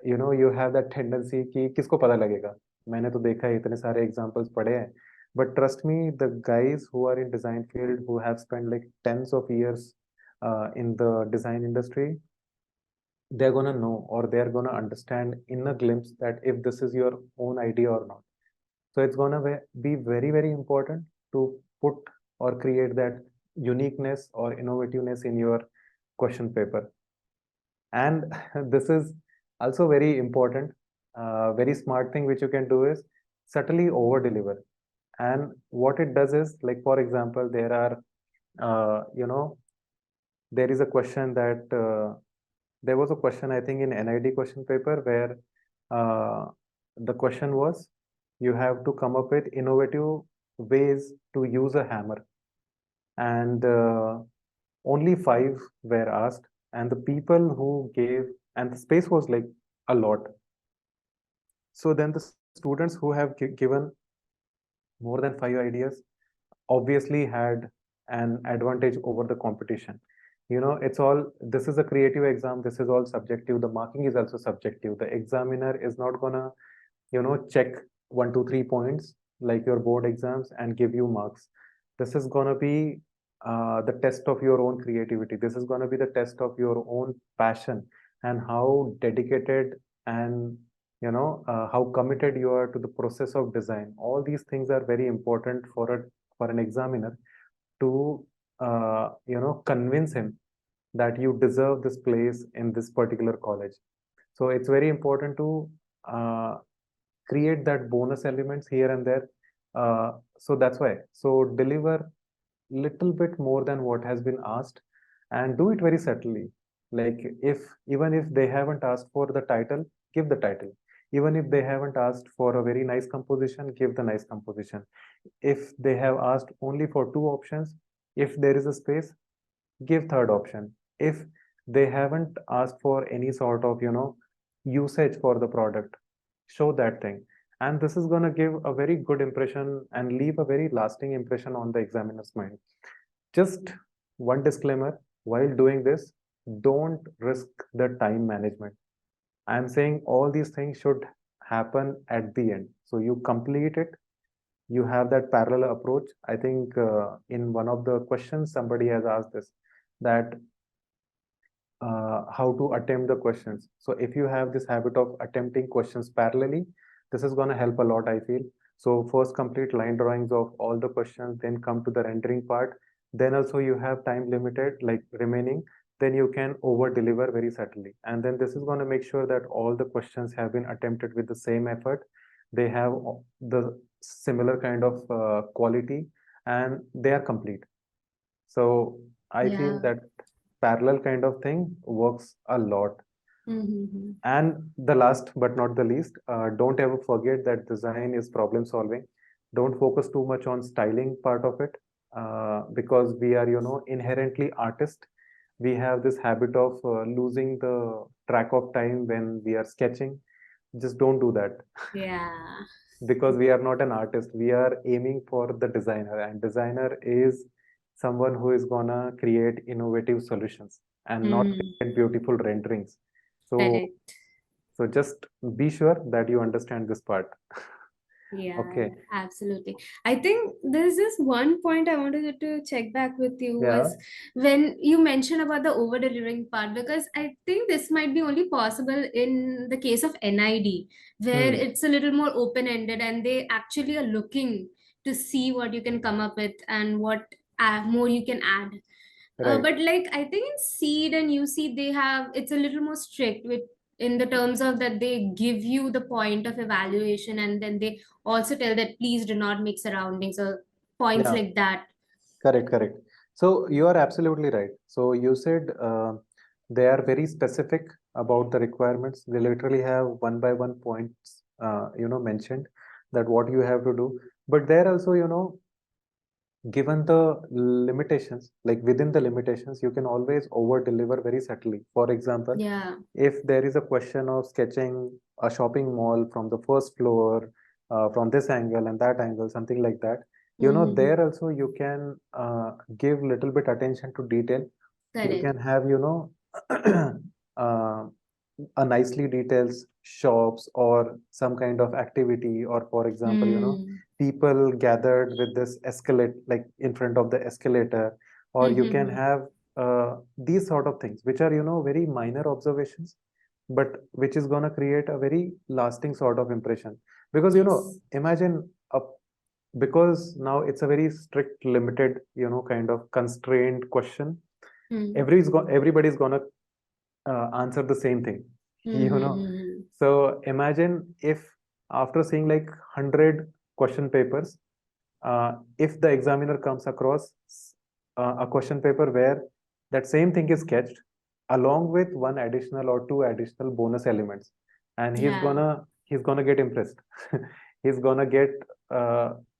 you know you have that tendency कि किसको पता लगेगा. मैंने तो देखा है इतने सारे एग्जांपल्स पढ़े हैं. But trust me, the guys who are in design field who have spent like tens of years in the design industry, they're gonna know or they're gonna understand in a glimpse that if this is your own idea or not. So it's gonna be very, very important to put or create that uniqueness or innovativeness in your question paper. And this is also very important, very smart thing which you can do is subtly over deliver. And what it does is, like for example, there are, you know, there is a question that there was a question I think in NID question paper where the question was you have to come up with innovative ways to use a hammer, and only five were asked, and the people who gave, and the space was like a lot. So then the students who have given more than five ideas obviously had an advantage over the competition. You know, it's all, this is a creative exam, this is all subjective, the marking is also subjective. The examiner is not gonna, you know, check 1 2 3 points like your board exams and give you marks. This is gonna be the test of your own creativity. This is gonna be the test of your own passion and how dedicated and how committed you are to the process of design. All these things are very important for an examiner to convince him that you deserve this place in this particular college. So it's very important to uh, create that bonus elements here and there. So that's why. So deliver little bit more than what has been asked and do it very subtly. Like if even if they haven't asked for the title, give the title. Even if they haven't asked for a very nice composition, give the nice composition. If they have asked only for two options, if there is a space, give third option. If they haven't asked for any sort of usage for the product, show that thing. And this is going to give a very good impression and leave a very lasting impression on the examiner's mind. Just one disclaimer, while doing this, don't risk the time management. I'm saying all these things should happen at the end, so you complete it, you have that parallel approach. I think in one of the questions somebody has asked this, that how to attempt the questions. So if you have this habit of attempting questions parallelly, this is going to help a lot, I feel. So first complete line drawings of all the questions, then come to the rendering part. Then also you have time limited, like remaining, then you can over deliver very subtly. And then this is going to make sure that all the questions have been attempted with the same effort. They have the similar kind of quality and they are complete. So I feel Yeah. that parallel kind of thing works a lot. Mm-hmm. And the last but not the least, don't ever forget that design is problem solving. Don't focus too much on styling part of it, because we are, inherently artists. We have this habit of losing the track of time when we are sketching. Just don't do that. Yeah. Because we are not an artist. We are aiming for the designer, and designer is someone who is gonna create innovative solutions and not Mm, create beautiful renderings. So correct. so just be sure that you understand this part. Yeah, Okay. absolutely. I think there's this one point I wanted to check back with you Yeah. was when you mentioned about the over delivering part, because I think this might be only possible in the case of NID, where Hmm. it's a little more open ended and they actually are looking to see what you can come up with and what more you can add. Right. But like I think in seed and UC they have it's a little more strict with in the terms of that they give you the point of evaluation and then they also tell that please do not mix surroundings or points Yeah. like that. Correct. Correct. So you are absolutely right. So you said they are very specific about the requirements. They literally have one by one points, mentioned that what you have to do. But there also, given the limitations, like within the limitations, you can always over deliver very subtly. For example, Yeah. if there is a question of sketching a shopping mall from the first floor, from this angle and that angle, something like that, Mm-hmm. there also you can give little bit attention to detail. You Correct. can have, uh, a nicely details shops or some kind of activity, or for example, Hmm. people gathered with this escalate, like in front of the escalator, or you can Mm-hmm. have these sort of things, which are, very minor observations, but which is going to create a very lasting sort of impression. Because, Yes. imagine a, because now it's a very strict, limited, kind of constrained question. Hmm. Everybody's gonna answer the same thing, you know. Mm-hmm. So imagine if after seeing like 100 question papers, if the examiner comes across a question paper where that same thing is sketched along with one additional or two additional bonus elements, and Yeah. he's gonna get impressed. He's gonna get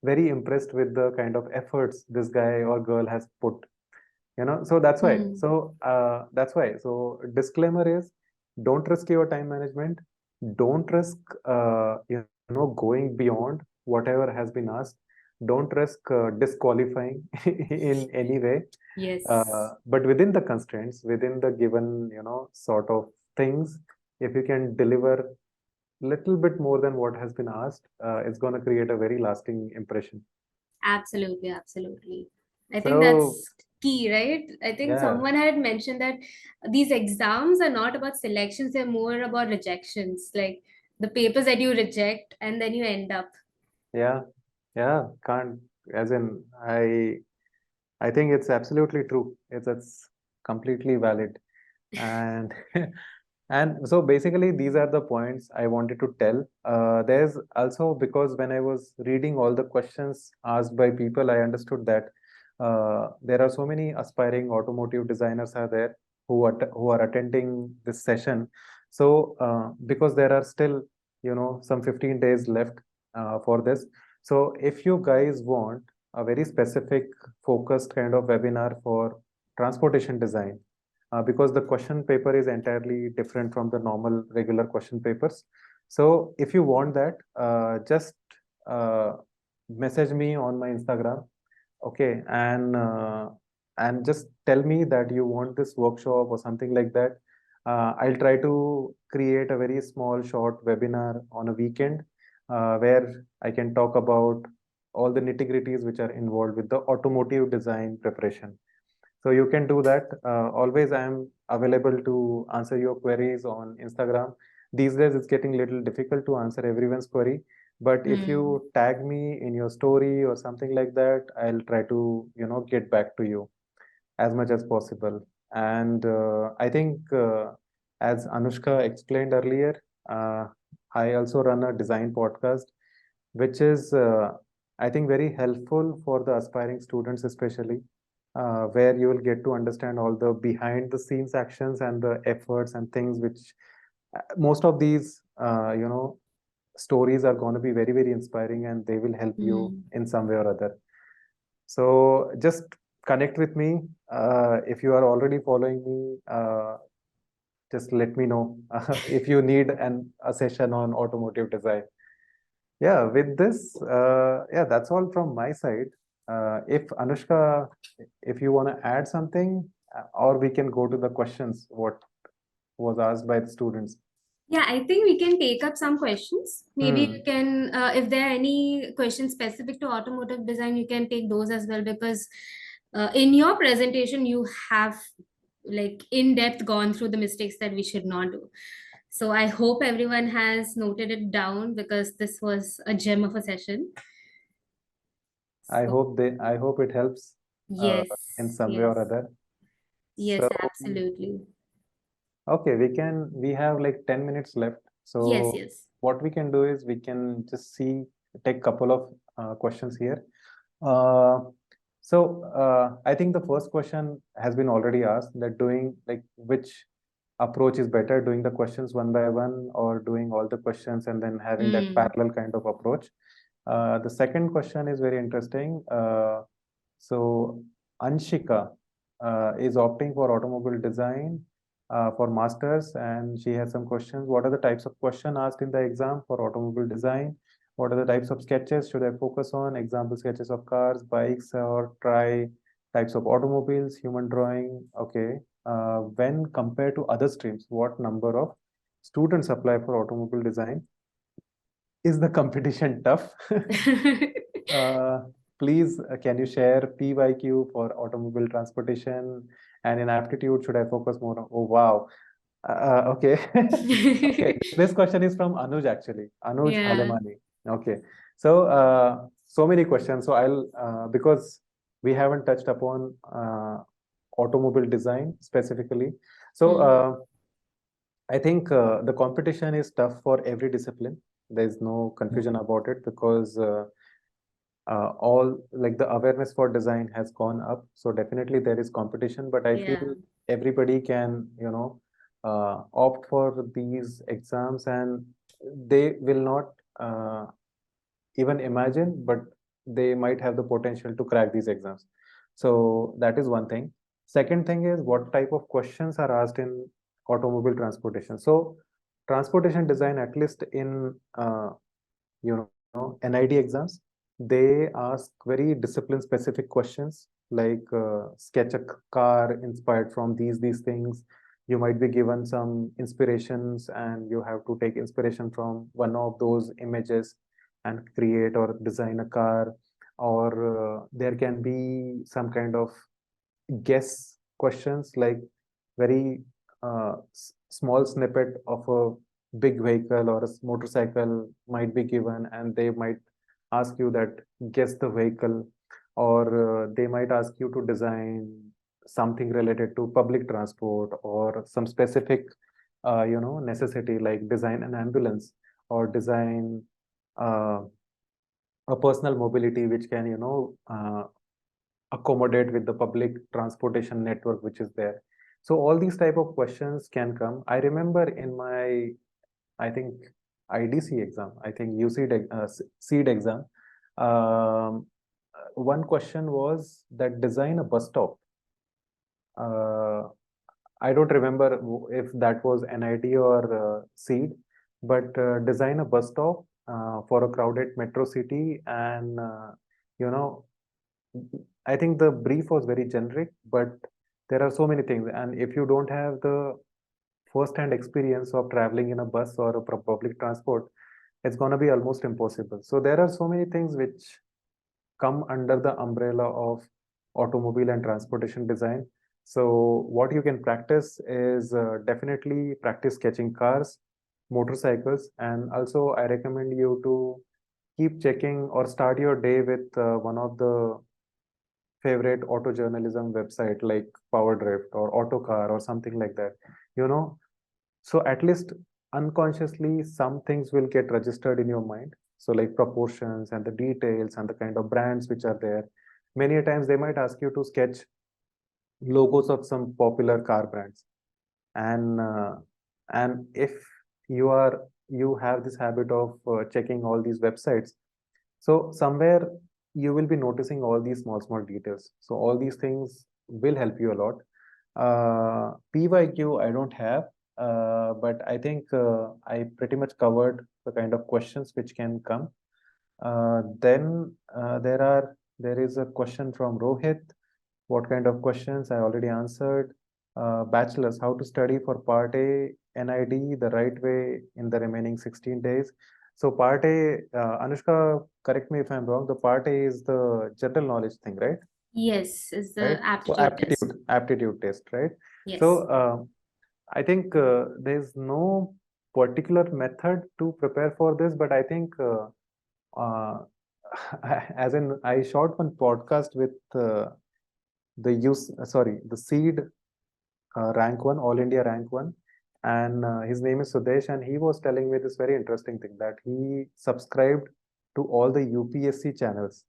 very impressed with the kind of efforts this guy or girl has put, so Hmm. so disclaimer is, don't risk your time management, don't risk going beyond whatever has been asked, don't risk disqualifying in any way, Yes. but within the constraints, within the given sort of things, if you can deliver little bit more than what has been asked, it's going to create a very lasting impression. Absolutely, absolutely. I think So that's key, right? I think yeah, someone had mentioned that these exams are not about selections, they're more about rejections, like the papers that you reject and then you end up. yeah, yeah, can't, as in, I think it's absolutely true. It's completely valid. And and so basically these are the points I wanted to tell. There's also, because when I was reading all the questions asked by people, I understood that there are so many aspiring automotive designers are there who are attending this session. So because there are still, some 15 days left for this. So if you guys want a very specific focused kind of webinar for transportation design, because the question paper is entirely different from the normal regular question papers. So if you want that, just uh, message me on my Instagram, okay, and just tell me that you want this workshop or something like that. I'll try to create a very small short webinar on a weekend, where I can talk about all the nitty-gritties which are involved with the automotive design preparation. So you can do that. Always I am available to answer your queries on Instagram. These days it's getting a little difficult to answer everyone's query, but if Hmm. you tag me in your story or something like that, I'll try to, get back to you as much as possible. And I think, as Anushka explained earlier, uh, I also run a design podcast, which is, I think, very helpful for the aspiring students, especially, where you will get to understand all the behind the scenes actions and the efforts and things which most of these, stories are going to be very, very inspiring, and they will help you Hmm. in some way or other. So just connect with me. If you are already following me, just let me know if you need a session on automotive design. Yeah, with this, yeah, that's all from my side. If Anushka, if you want to add something, or we can go to the questions what was asked by the students. Yeah, I think we can take up some questions. Maybe you Hmm. can, if there are any questions specific to automotive design, you can take those as well because in your presentation, you have like in depth gone through the mistakes that we should not do. So I hope everyone has noted it down because this was a gem of a session. So, I hope it helps uh, yes, in some way or yes, other. yes, So absolutely. okay, we have like 10 minutes left. Yes, So yes. what we can do is we can just take couple of questions here. Uh, I think the first question has been already asked, that doing like which approach is better, doing the questions one by one or doing all the questions and then having that parallel kind of approach? The second question is very interesting. So Anshika is opting for automobile design for masters, and she has some questions. What are the types of question asked in the exam for automobile design? What are the types of sketches should I focus on? Example sketches of cars, bikes, or try types of automobiles, human drawing. Okay. When compared to other streams, what number of students apply for automobile design? Is the competition tough? uh, Please, can you share PYQ for automobile transportation? And in aptitude, should I focus more on? Oh, wow. Okay. Okay. This question is from Anuj actually. Anuj Yeah. Halemani. Okay. So, so many questions. So I'll, because we haven't touched upon automobile design specifically. So, I think the competition is tough for every discipline. There's no confusion about it because all like the awareness for design has gone up. So definitely there is competition, but I Yeah. feel everybody can, opt for these exams and they will not even imagine, but they might have the potential to crack these exams. So that is one thing. Second thing is what type of questions are asked in automobile transportation. So transportation design, at least in NID exams, they ask very discipline specific questions like sketch a car inspired from these things. You might be given some inspirations and you have to take inspiration from one of those images and create or design a car, or there can be some kind of guess questions like very small snippet of a big vehicle or a motorcycle might be given and they might ask you that guess the vehicle, or they might ask you to design something related to public transport or some specific necessity like design an ambulance or design uh, a personal mobility which can accommodate with the public transportation network which is there. So all these type of questions can come. I remember in my, I think, IDC exam, I think UC seed exam, one question was that design a bus stop. uh, I don't remember if that was NID or seed, but design a bus stop for a crowded metro city, and you know I think the brief was very generic, but there are so many things. And if you don't have the first-hand experience of traveling in a bus or a public transport, it's going to be almost impossible. So there are so many things which come under the umbrella of automobile and transportation design. So what you can practice is definitely practice sketching cars, motorcycles, and also I recommend you to keep checking or start your day with one of the favorite auto journalism website like Power Drift or Autocar or something like that. You know, so at least unconsciously some things will get registered in your mind. So like proportions and the details and the kind of brands which are there. Many a times they might ask you to sketch logos of some popular car brands, and if you have this habit of checking all these websites, so somewhere you will be noticing all these small details. So all these things will help you a lot. PYQ I don't have, but I think I pretty much covered the kind of questions which can come. Then there is a question from Rohit. What kind of questions? I already answered. Bachelor's, how to study for Part A NID the right way in the remaining 16 days. So Part A, Anushka, correct me if I'm wrong. The Part A is the general knowledge thing, right? Yes, is Right. the So aptitude test. aptitude test, right? Yes. So I think there's no particular method to prepare for this, but I think uh, as in I shot one podcast with the seed rank one, all India rank one, and his name is Sudesh, and he was telling me this very interesting thing that he subscribed to all the UPSC channels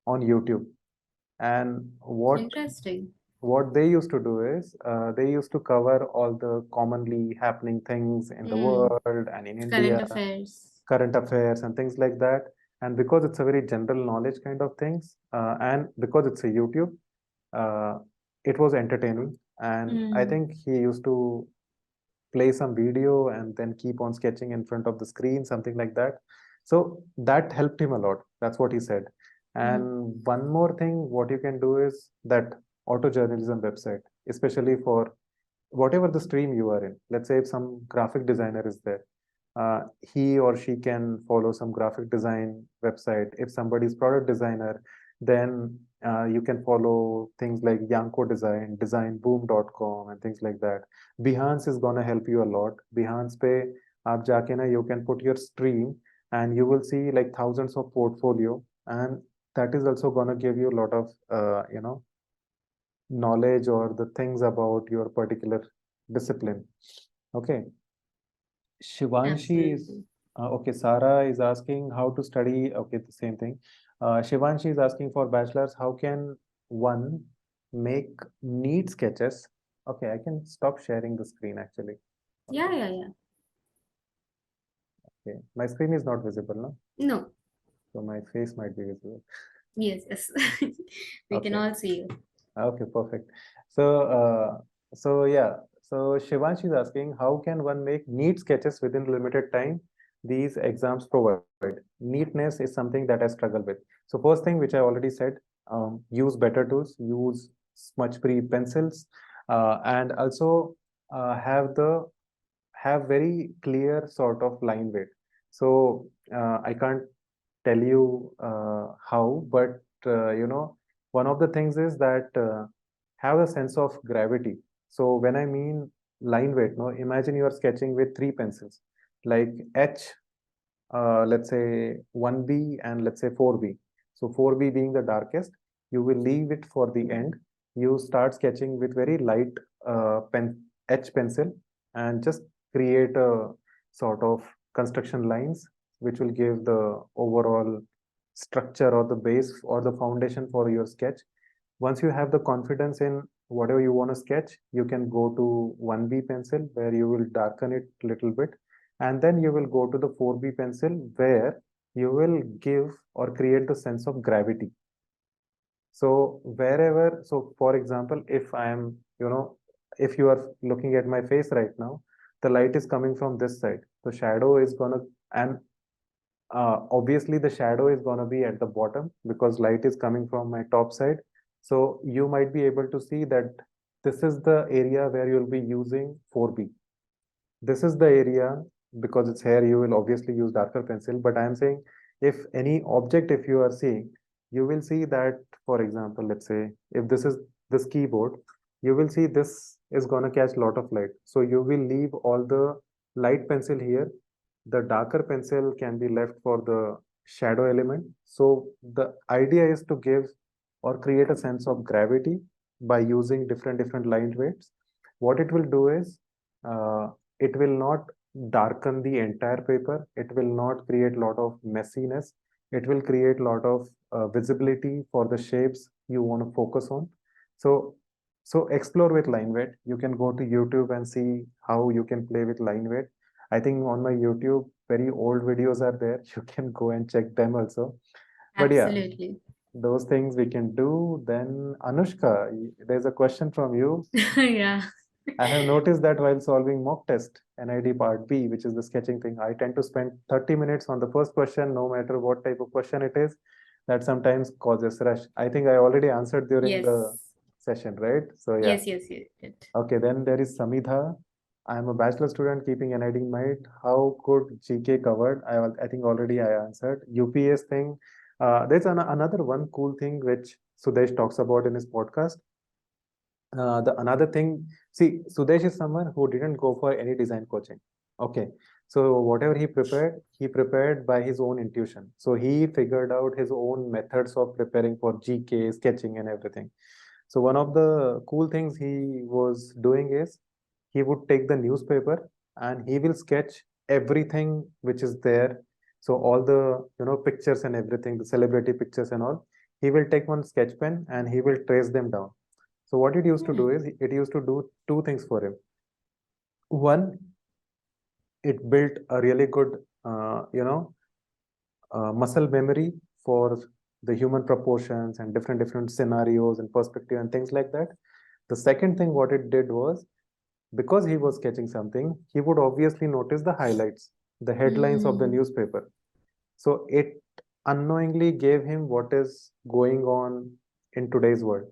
on YouTube, and what Interesting. what they used to do is they used to cover all the commonly happening things in the Mm. world and in Current India, affairs. current affairs and things like that. And because it's a very general knowledge kind of things, and because it's a YouTube, uh, it was entertaining. And I Mm. think he used to play some video and then keep on sketching in front of the screen, something like that. So that helped him a lot. That's what he said. Mm. And one more thing, what you can do is that auto journalism website, especially for whatever the stream you are in. Let's say if some graphic designer is there, he or she can follow some graphic design website. If somebody's product designer, then you can follow things like Yanko Design, designboom.com and things like that. Behance is going to help you a lot. Behance pe aap jaake na you can put your stream and you will see like thousands of portfolio, and that is also going to give you a lot of knowledge or the things about your particular discipline. Okay. Shivanshi is Absolutely. okay. Sarah is asking how to study. Okay, the same thing. Shivanshi is asking for bachelor's. How can one make neat sketches? Okay, I can stop sharing the screen actually. Yeah, yeah, yeah. Okay, my screen is not visible now, No. so my face might be visible. Yes, yes. We can Okay. all see you. Okay, perfect. So, so yeah, so Shivansh is asking, how can one make neat sketches within limited time? These exams provide. Neatness is something that I struggle with. So first thing, which I already said, use better tools, use smudge-free pencils, and also have very clear sort of line weight. So I can't tell you how, but one of the things is that have a sense of gravity. So when I mean line weight, no, imagine you are sketching with three pencils, like H, let's say 1B and let's say 4B. So 4B being the darkest, you will leave it for the end. You start sketching with very light H pencil and just create a sort of construction lines which will give the overall structure or the base or the foundation for your sketch. Once you have the confidence in whatever you want to sketch, you can go to 1B pencil where you will darken it a little bit, and then you will go to the 4B pencil where you will give or create the sense of gravity. So wherever, so for example, if I am, if you are looking at my face right now, the light is coming from this side. The shadow is gonna, and obviously the shadow is gonna be at the bottom because light is coming from my top side. So you might be able to see that this is the area where you'll be using 4B. This is the area, because it's here, you will obviously use darker pencil, but I am saying if any object, if you are seeing, you will see that, for example, let's say if this is this keyboard, you will see this is going to catch a lot of light. So you will leave all the light pencil here. The darker pencil can be left for the shadow element. So the idea is to give or create a sense of gravity by using different line weights. What it will do is uh, it will not darken the entire paper. It will not create a lot of messiness. It will create a lot of visibility for the shapes you want to focus on. So, so explore with line weight. You can go to YouTube and see how you can play with line weight. I think on my YouTube, very old videos are there. You can go and check them also. But yeah, Absolutely. those things we can do. Then Anushka, there's a question from you. Yeah. I have noticed that while solving mock test, NID part B, which is the sketching thing, I tend to spend 30 minutes on the first question, no matter what type of question it is. That sometimes causes rush. I think I already answered during the Yes. session, right? So yeah. Yes, yes, yes. It. Okay, then there is Samidha. I am a bachelor student keeping NID in mind. How could GK covered? I think already I answered. UPS thing. There's another one cool thing which Sudesh talks about in his podcast. The another thing, see, Sudesh is someone who didn't go for any design coaching. Okay, so whatever he prepared by his own intuition. So he figured out his own methods of preparing for GK, sketching, and everything. So one of the cool things he was doing is he would take the newspaper and he will sketch everything which is there. So all the pictures and everything, the celebrity pictures and all, he will take one sketch pen and he will trace them down. So what it used to do Hmm. is it used to do two things for him. One, it built a really good, muscle memory for the human proportions and different scenarios and perspective and things like that. The second thing what it did was, because he was sketching something, he would obviously notice the highlights, the headlines of the Hmm. newspaper. So it unknowingly gave him what is going on in today's world.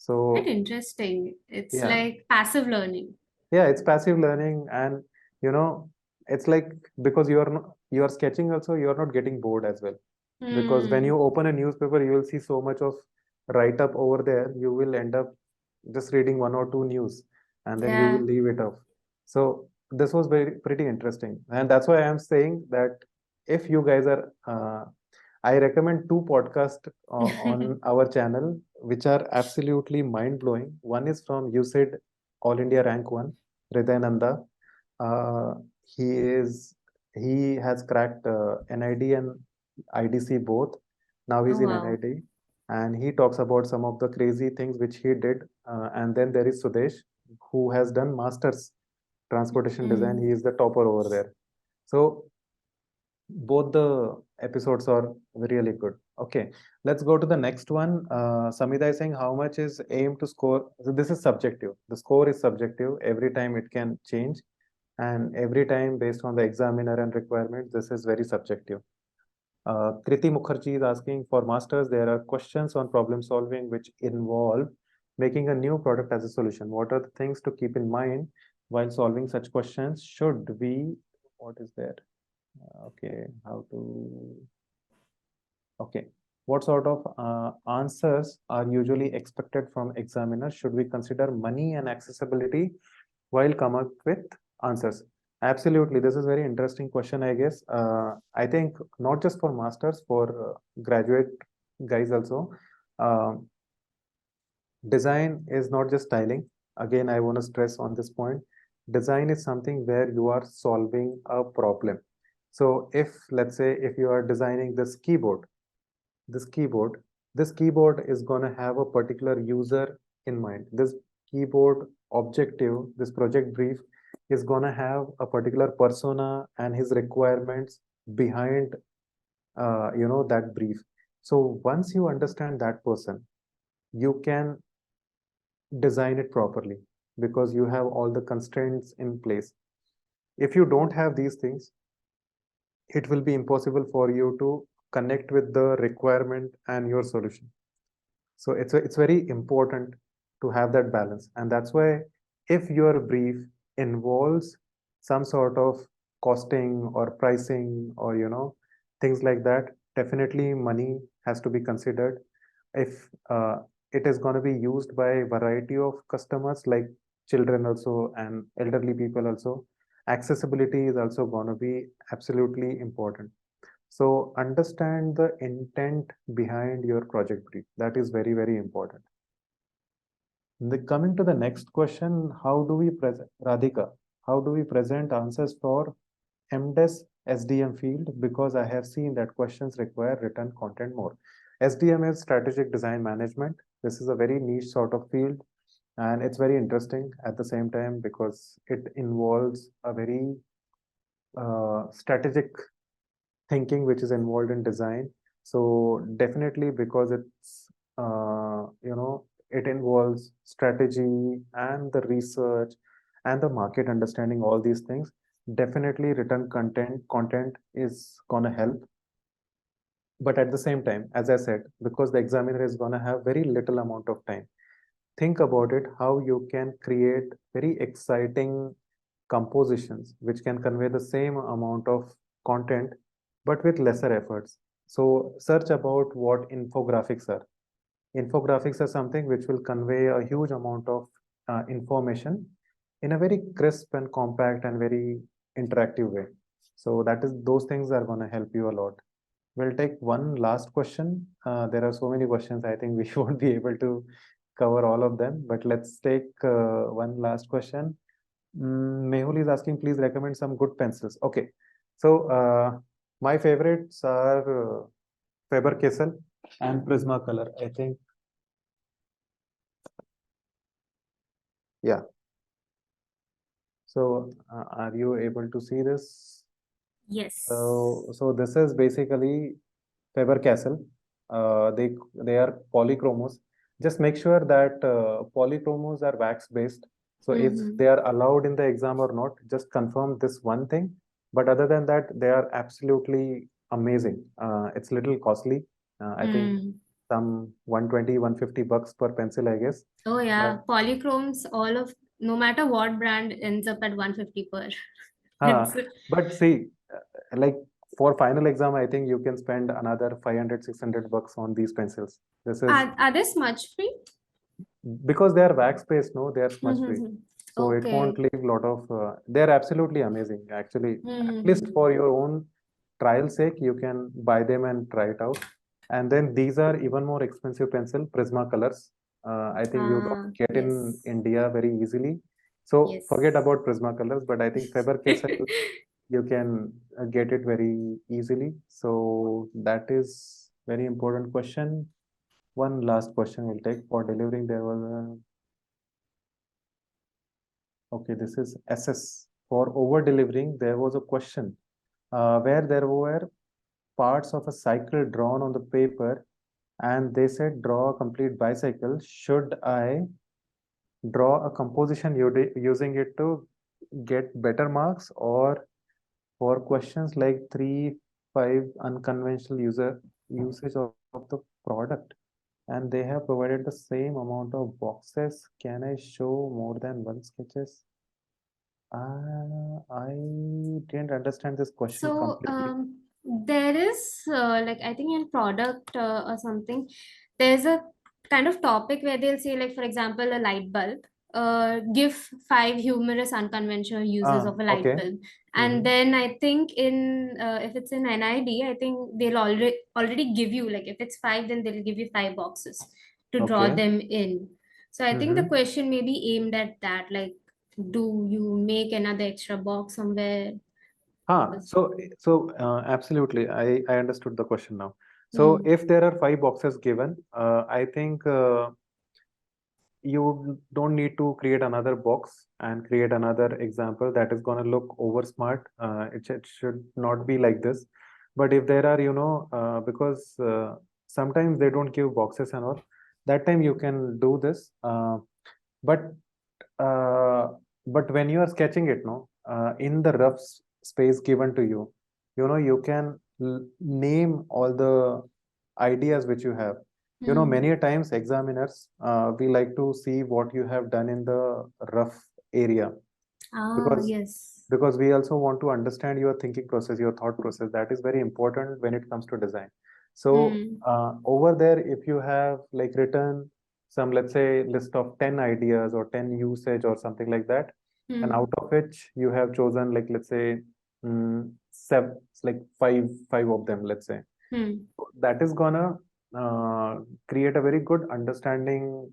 Quite So interesting. It's yeah, like passive learning. yeah, it's passive learning, and you know, it's like, because you are sketching also, you are not getting bored as well, because when Hmm. you open a newspaper, you will see so much of write up over there, you will end up just reading one or two news, and then you will Yeah. leave it off. So this was very pretty interesting, and that's why I am saying that if you guys are I recommend two podcasts on our channel which are absolutely mind blowing. One is from USAID All India Rank 1, Hridayananda. Uh, he is he has cracked NID and IDC both. Now Oh he's in wow. NID, and he talks about some of the crazy things which he did. And then there is Sudesh, who has done masters transportation design. He Hmm. is the topper over there. So both the episodes are really good. Okay, let's go to the next one. Samida is saying, how much is aim to score? So this is subjective. The score is subjective. Every time it can change, and every time based on the examiner and requirements, this is very subjective. Kriti Mukherjee is asking, for masters, there are questions on problem solving which involve making a new product as a solution. What are the things to keep in mind while solving such questions? Should we, what is there? Okay, how to, okay. What sort of answers are usually expected from examiners? Should we consider money and accessibility while come up with answers? Absolutely. This is very interesting question, I guess. I think not just for masters, for graduate guys also. Um, Design is not just styling. Again, I want to stress on this point. Design is something where you are solving a problem. So if, let's say, if you are designing this keyboard, this keyboard is going to have a particular user in mind. This keyboard objective, this project brief is going to have a particular persona and his requirements behind, that brief. So once you understand that person, you can design it properly, because you have all the constraints in place. If you don't have these things, it will be impossible for you to connect with the requirement and your solution. So it's very important to have that balance, and that's why if your brief involves some sort of costing or pricing, or things like that, definitely money has to be considered. If it is going to be used by a variety of customers, like children also and elderly people also, accessibility is also going to be absolutely important. So understand the intent behind your project brief. That is very important. Coming to the next question, how do we present, Radhika, how do we present answers for M.Des SDM field? Because I have seen that questions require written content more. SDM is strategic design management. This is a very niche sort of field, and it's very interesting at the same time because it involves a very strategic thinking which is involved in design. So definitely, because it's it involves strategy and the research and the market understanding, all these things, definitely written content is gonna help. But at the same time, as I said, because the examiner is gonna have very little amount of time, think about it how you can create very exciting compositions which can convey the same amount of content but with lesser efforts. So search about what infographics are. Infographics are something which will convey a huge amount of information in a very crisp and compact and very interactive way. So that is, those things are going to help you a lot. We'll take one last question. There are so many questions. I think we won't be able to cover all of them, but let's take one last question. Mehul is asking, please recommend some good pencils. Okay. So my favorites are Faber-Castell and Prismacolor. I think Yeah. So are you able to see this? Yes. So this is basically Faber Castell. They are polychromos. Just make sure that polychromos are wax based. So if Mm-hmm. they are allowed in the exam or not, just confirm this one thing. But other than that, they are absolutely amazing. It's little costly. I think Mm. some 120, 150 bucks per pencil, I guess. Oh But yeah, polychromes, all of no matter what brand ends up at 150 per. uh, It's but see, like for final exam, I think you can spend another 500, 600 bucks on these pencils. This is are they smudge free? because they are wax based, no, they are smudge free. Mm-hmm. So it won't Okay. leave a lot of, they're absolutely amazing. Actually, at least Mm-hmm. for your own trial sake, you can buy them and try it out. And then these are even more expensive pencil, Prisma colors. I think you don't Ah, get in yes. India very easily. So forget Yes. about Prisma colors, but I think Faber-Castell, you can get it very easily. So that is very important question. One last question we'll take for delivering. There was a Okay, this is SS. For over delivering, there was a question where there were parts of a cycle drawn on the paper, and they said draw a complete bicycle. Should I draw a composition using it to get better marks, or for questions like 3, 5 unconventional usage of the product? And they have provided the same amount of boxes. Can I show more than one sketches? I didn't understand this question So completely. there is like I think in product or something, there's a kind of topic where they'll say like for example a light bulb. Give five humorous unconventional uses of a light Okay. bulb, and Mm-hmm. then I think in if it's in NID, I think they'll already give you like if it's five, then they'll give you five boxes to draw Okay. them in. So I think the Mm-hmm. question may be aimed at that, like do you make another extra box somewhere? Because Absolutely, I understood the question now. So mm, if there are 5 boxes given, I think you don't need to create another box and create another example that is going to look over smart. It should not be like this. But if there are, because sometimes they don't give boxes and all, that time you can do this. But uh, but when you are sketching it, no, in the rough space given to you, you can name all the ideas which you have. mm. Many a times examiners, we like to see what you have done in the rough area, Ah, because yes. we also want to understand your thinking process, your thought process. That is very important when it comes to design. So Mm, over there, if you have like written some, let's say, list of 10 ideas or 10 usage or something like that, and out mm, of which you have chosen, like, let's say, seven, like five of them, let's say, mm, that is gonna create a very good understanding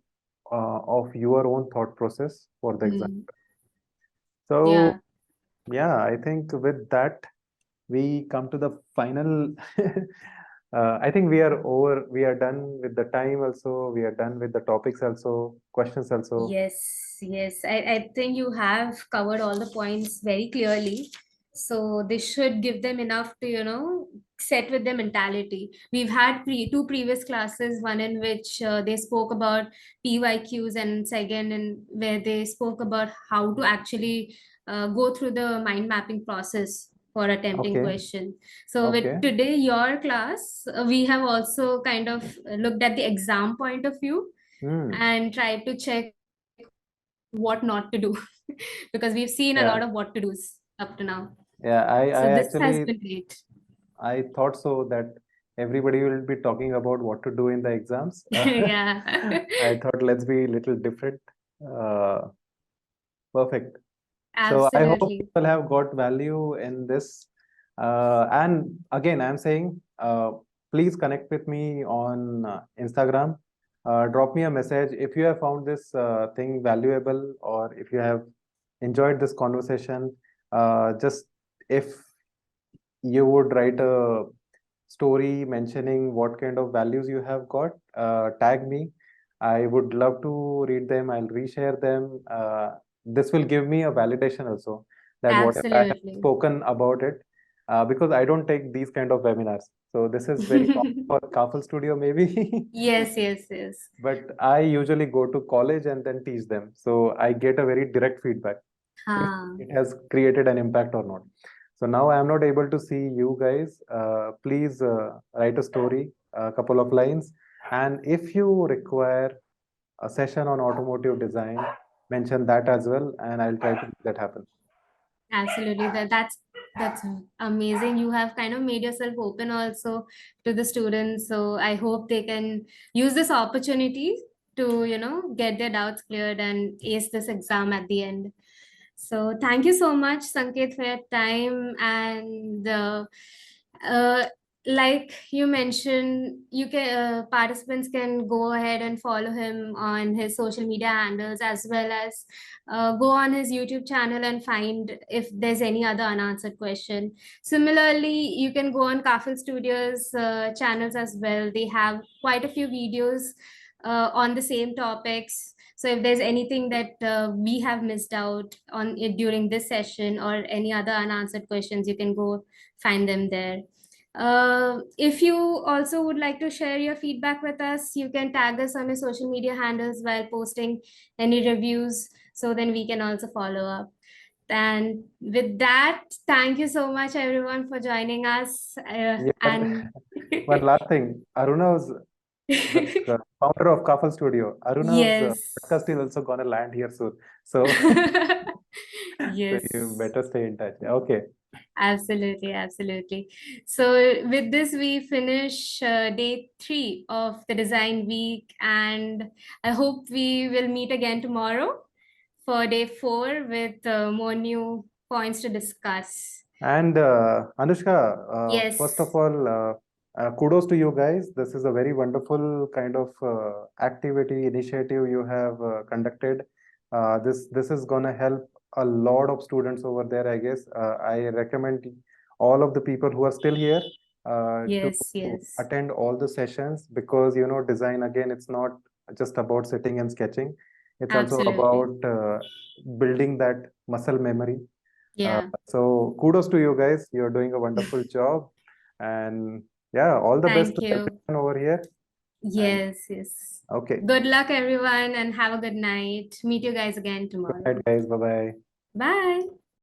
of your own thought process for the exam. mm. So Yeah. yeah, I think with that, we come to the final. I think we are done with the time also, we are done with the topics also, questions also. Yes, yes. I think you have covered all the points very clearly. So this should give them enough to, set with their mentality. We've had two previous classes, one in which they spoke about PYQs and second in where they spoke about how to actually go through the mind mapping process for attempting Okay, question. So with okay. today, your class, we have also kind of looked at the exam point of view Hmm. and tried to check what not to do because we've seen a lot of Yeah, what to do's up to now. yeah. So I this has actually been great. I thought so that everybody will be talking about what to do in the exams. Yeah. I thought let's be a little different. Uh, Perfect. So I hope Absolutely. people have got value in this. And again, I'm saying, please connect with me on Instagram. Drop me a message if you have found this thing valuable, or if you have enjoyed this conversation. Just if you would write a story mentioning what kind of values you have got, tag me. I would love to read them. I'll reshare them. This will give me a validation also that whatever I have Absolutely. spoken about it, because I don't take these kind of webinars. So this is very common for Kaphal Studio maybe. Yes, yes, yes. But I usually go to college and then teach them. So I get a very direct feedback if Haan. it has created an impact or not. So now I am not able to see you guys. Please write a story, a couple of lines. And if you require a session on automotive design, mention that as well, and I'll try to make that happen. Absolutely. That's amazing. You have kind of made yourself open also to the students. So I hope they can use this opportunity to, get their doubts cleared and ace this exam at the end. So thank you so much, Sanket, for your time. And uh, like you mentioned, you can participants can go ahead and follow him on his social media handles, as well as go on his YouTube channel and find if there's any other unanswered question. Similarly, you can go on Kaphal Studios channels as well. They have quite a few videos on the same topics. So if there's anything that we have missed out on it during this session or any other unanswered questions, you can go find them there. If you also would like to share your feedback with us, you can tag us on your social media handles while posting any reviews, so then we can also follow up. And with that, thank you so much, everyone, for joining us. Yeah, but And one last thing, Aruna's the founder of Kaphal Studio. Aruna's yes. podcast is also gonna land here soon. So, so you Yes. better stay in touch. Okay. Absolutely, absolutely. So with this, we finish day 3 of the design week, and I hope we will meet again tomorrow for day 4 with more new points to discuss. And Anushka, first of Yes, all, kudos to you guys. This is a very wonderful kind of activity initiative you have conducted. This is gonna help a lot of students over there, I guess. I recommend all of the people who are still here to yes, yes, attend all the sessions, because design, again, it's not just about sitting and sketching. It's also absolutely. about building that muscle memory. Yeah, So kudos to you guys. You're doing a wonderful job. And yeah, all the best thank to you. everyone over here. And Yes, yes. okay. Good luck, everyone, and have a good night. Meet you guys again Good tomorrow. night, guys. Bye bye. Bye.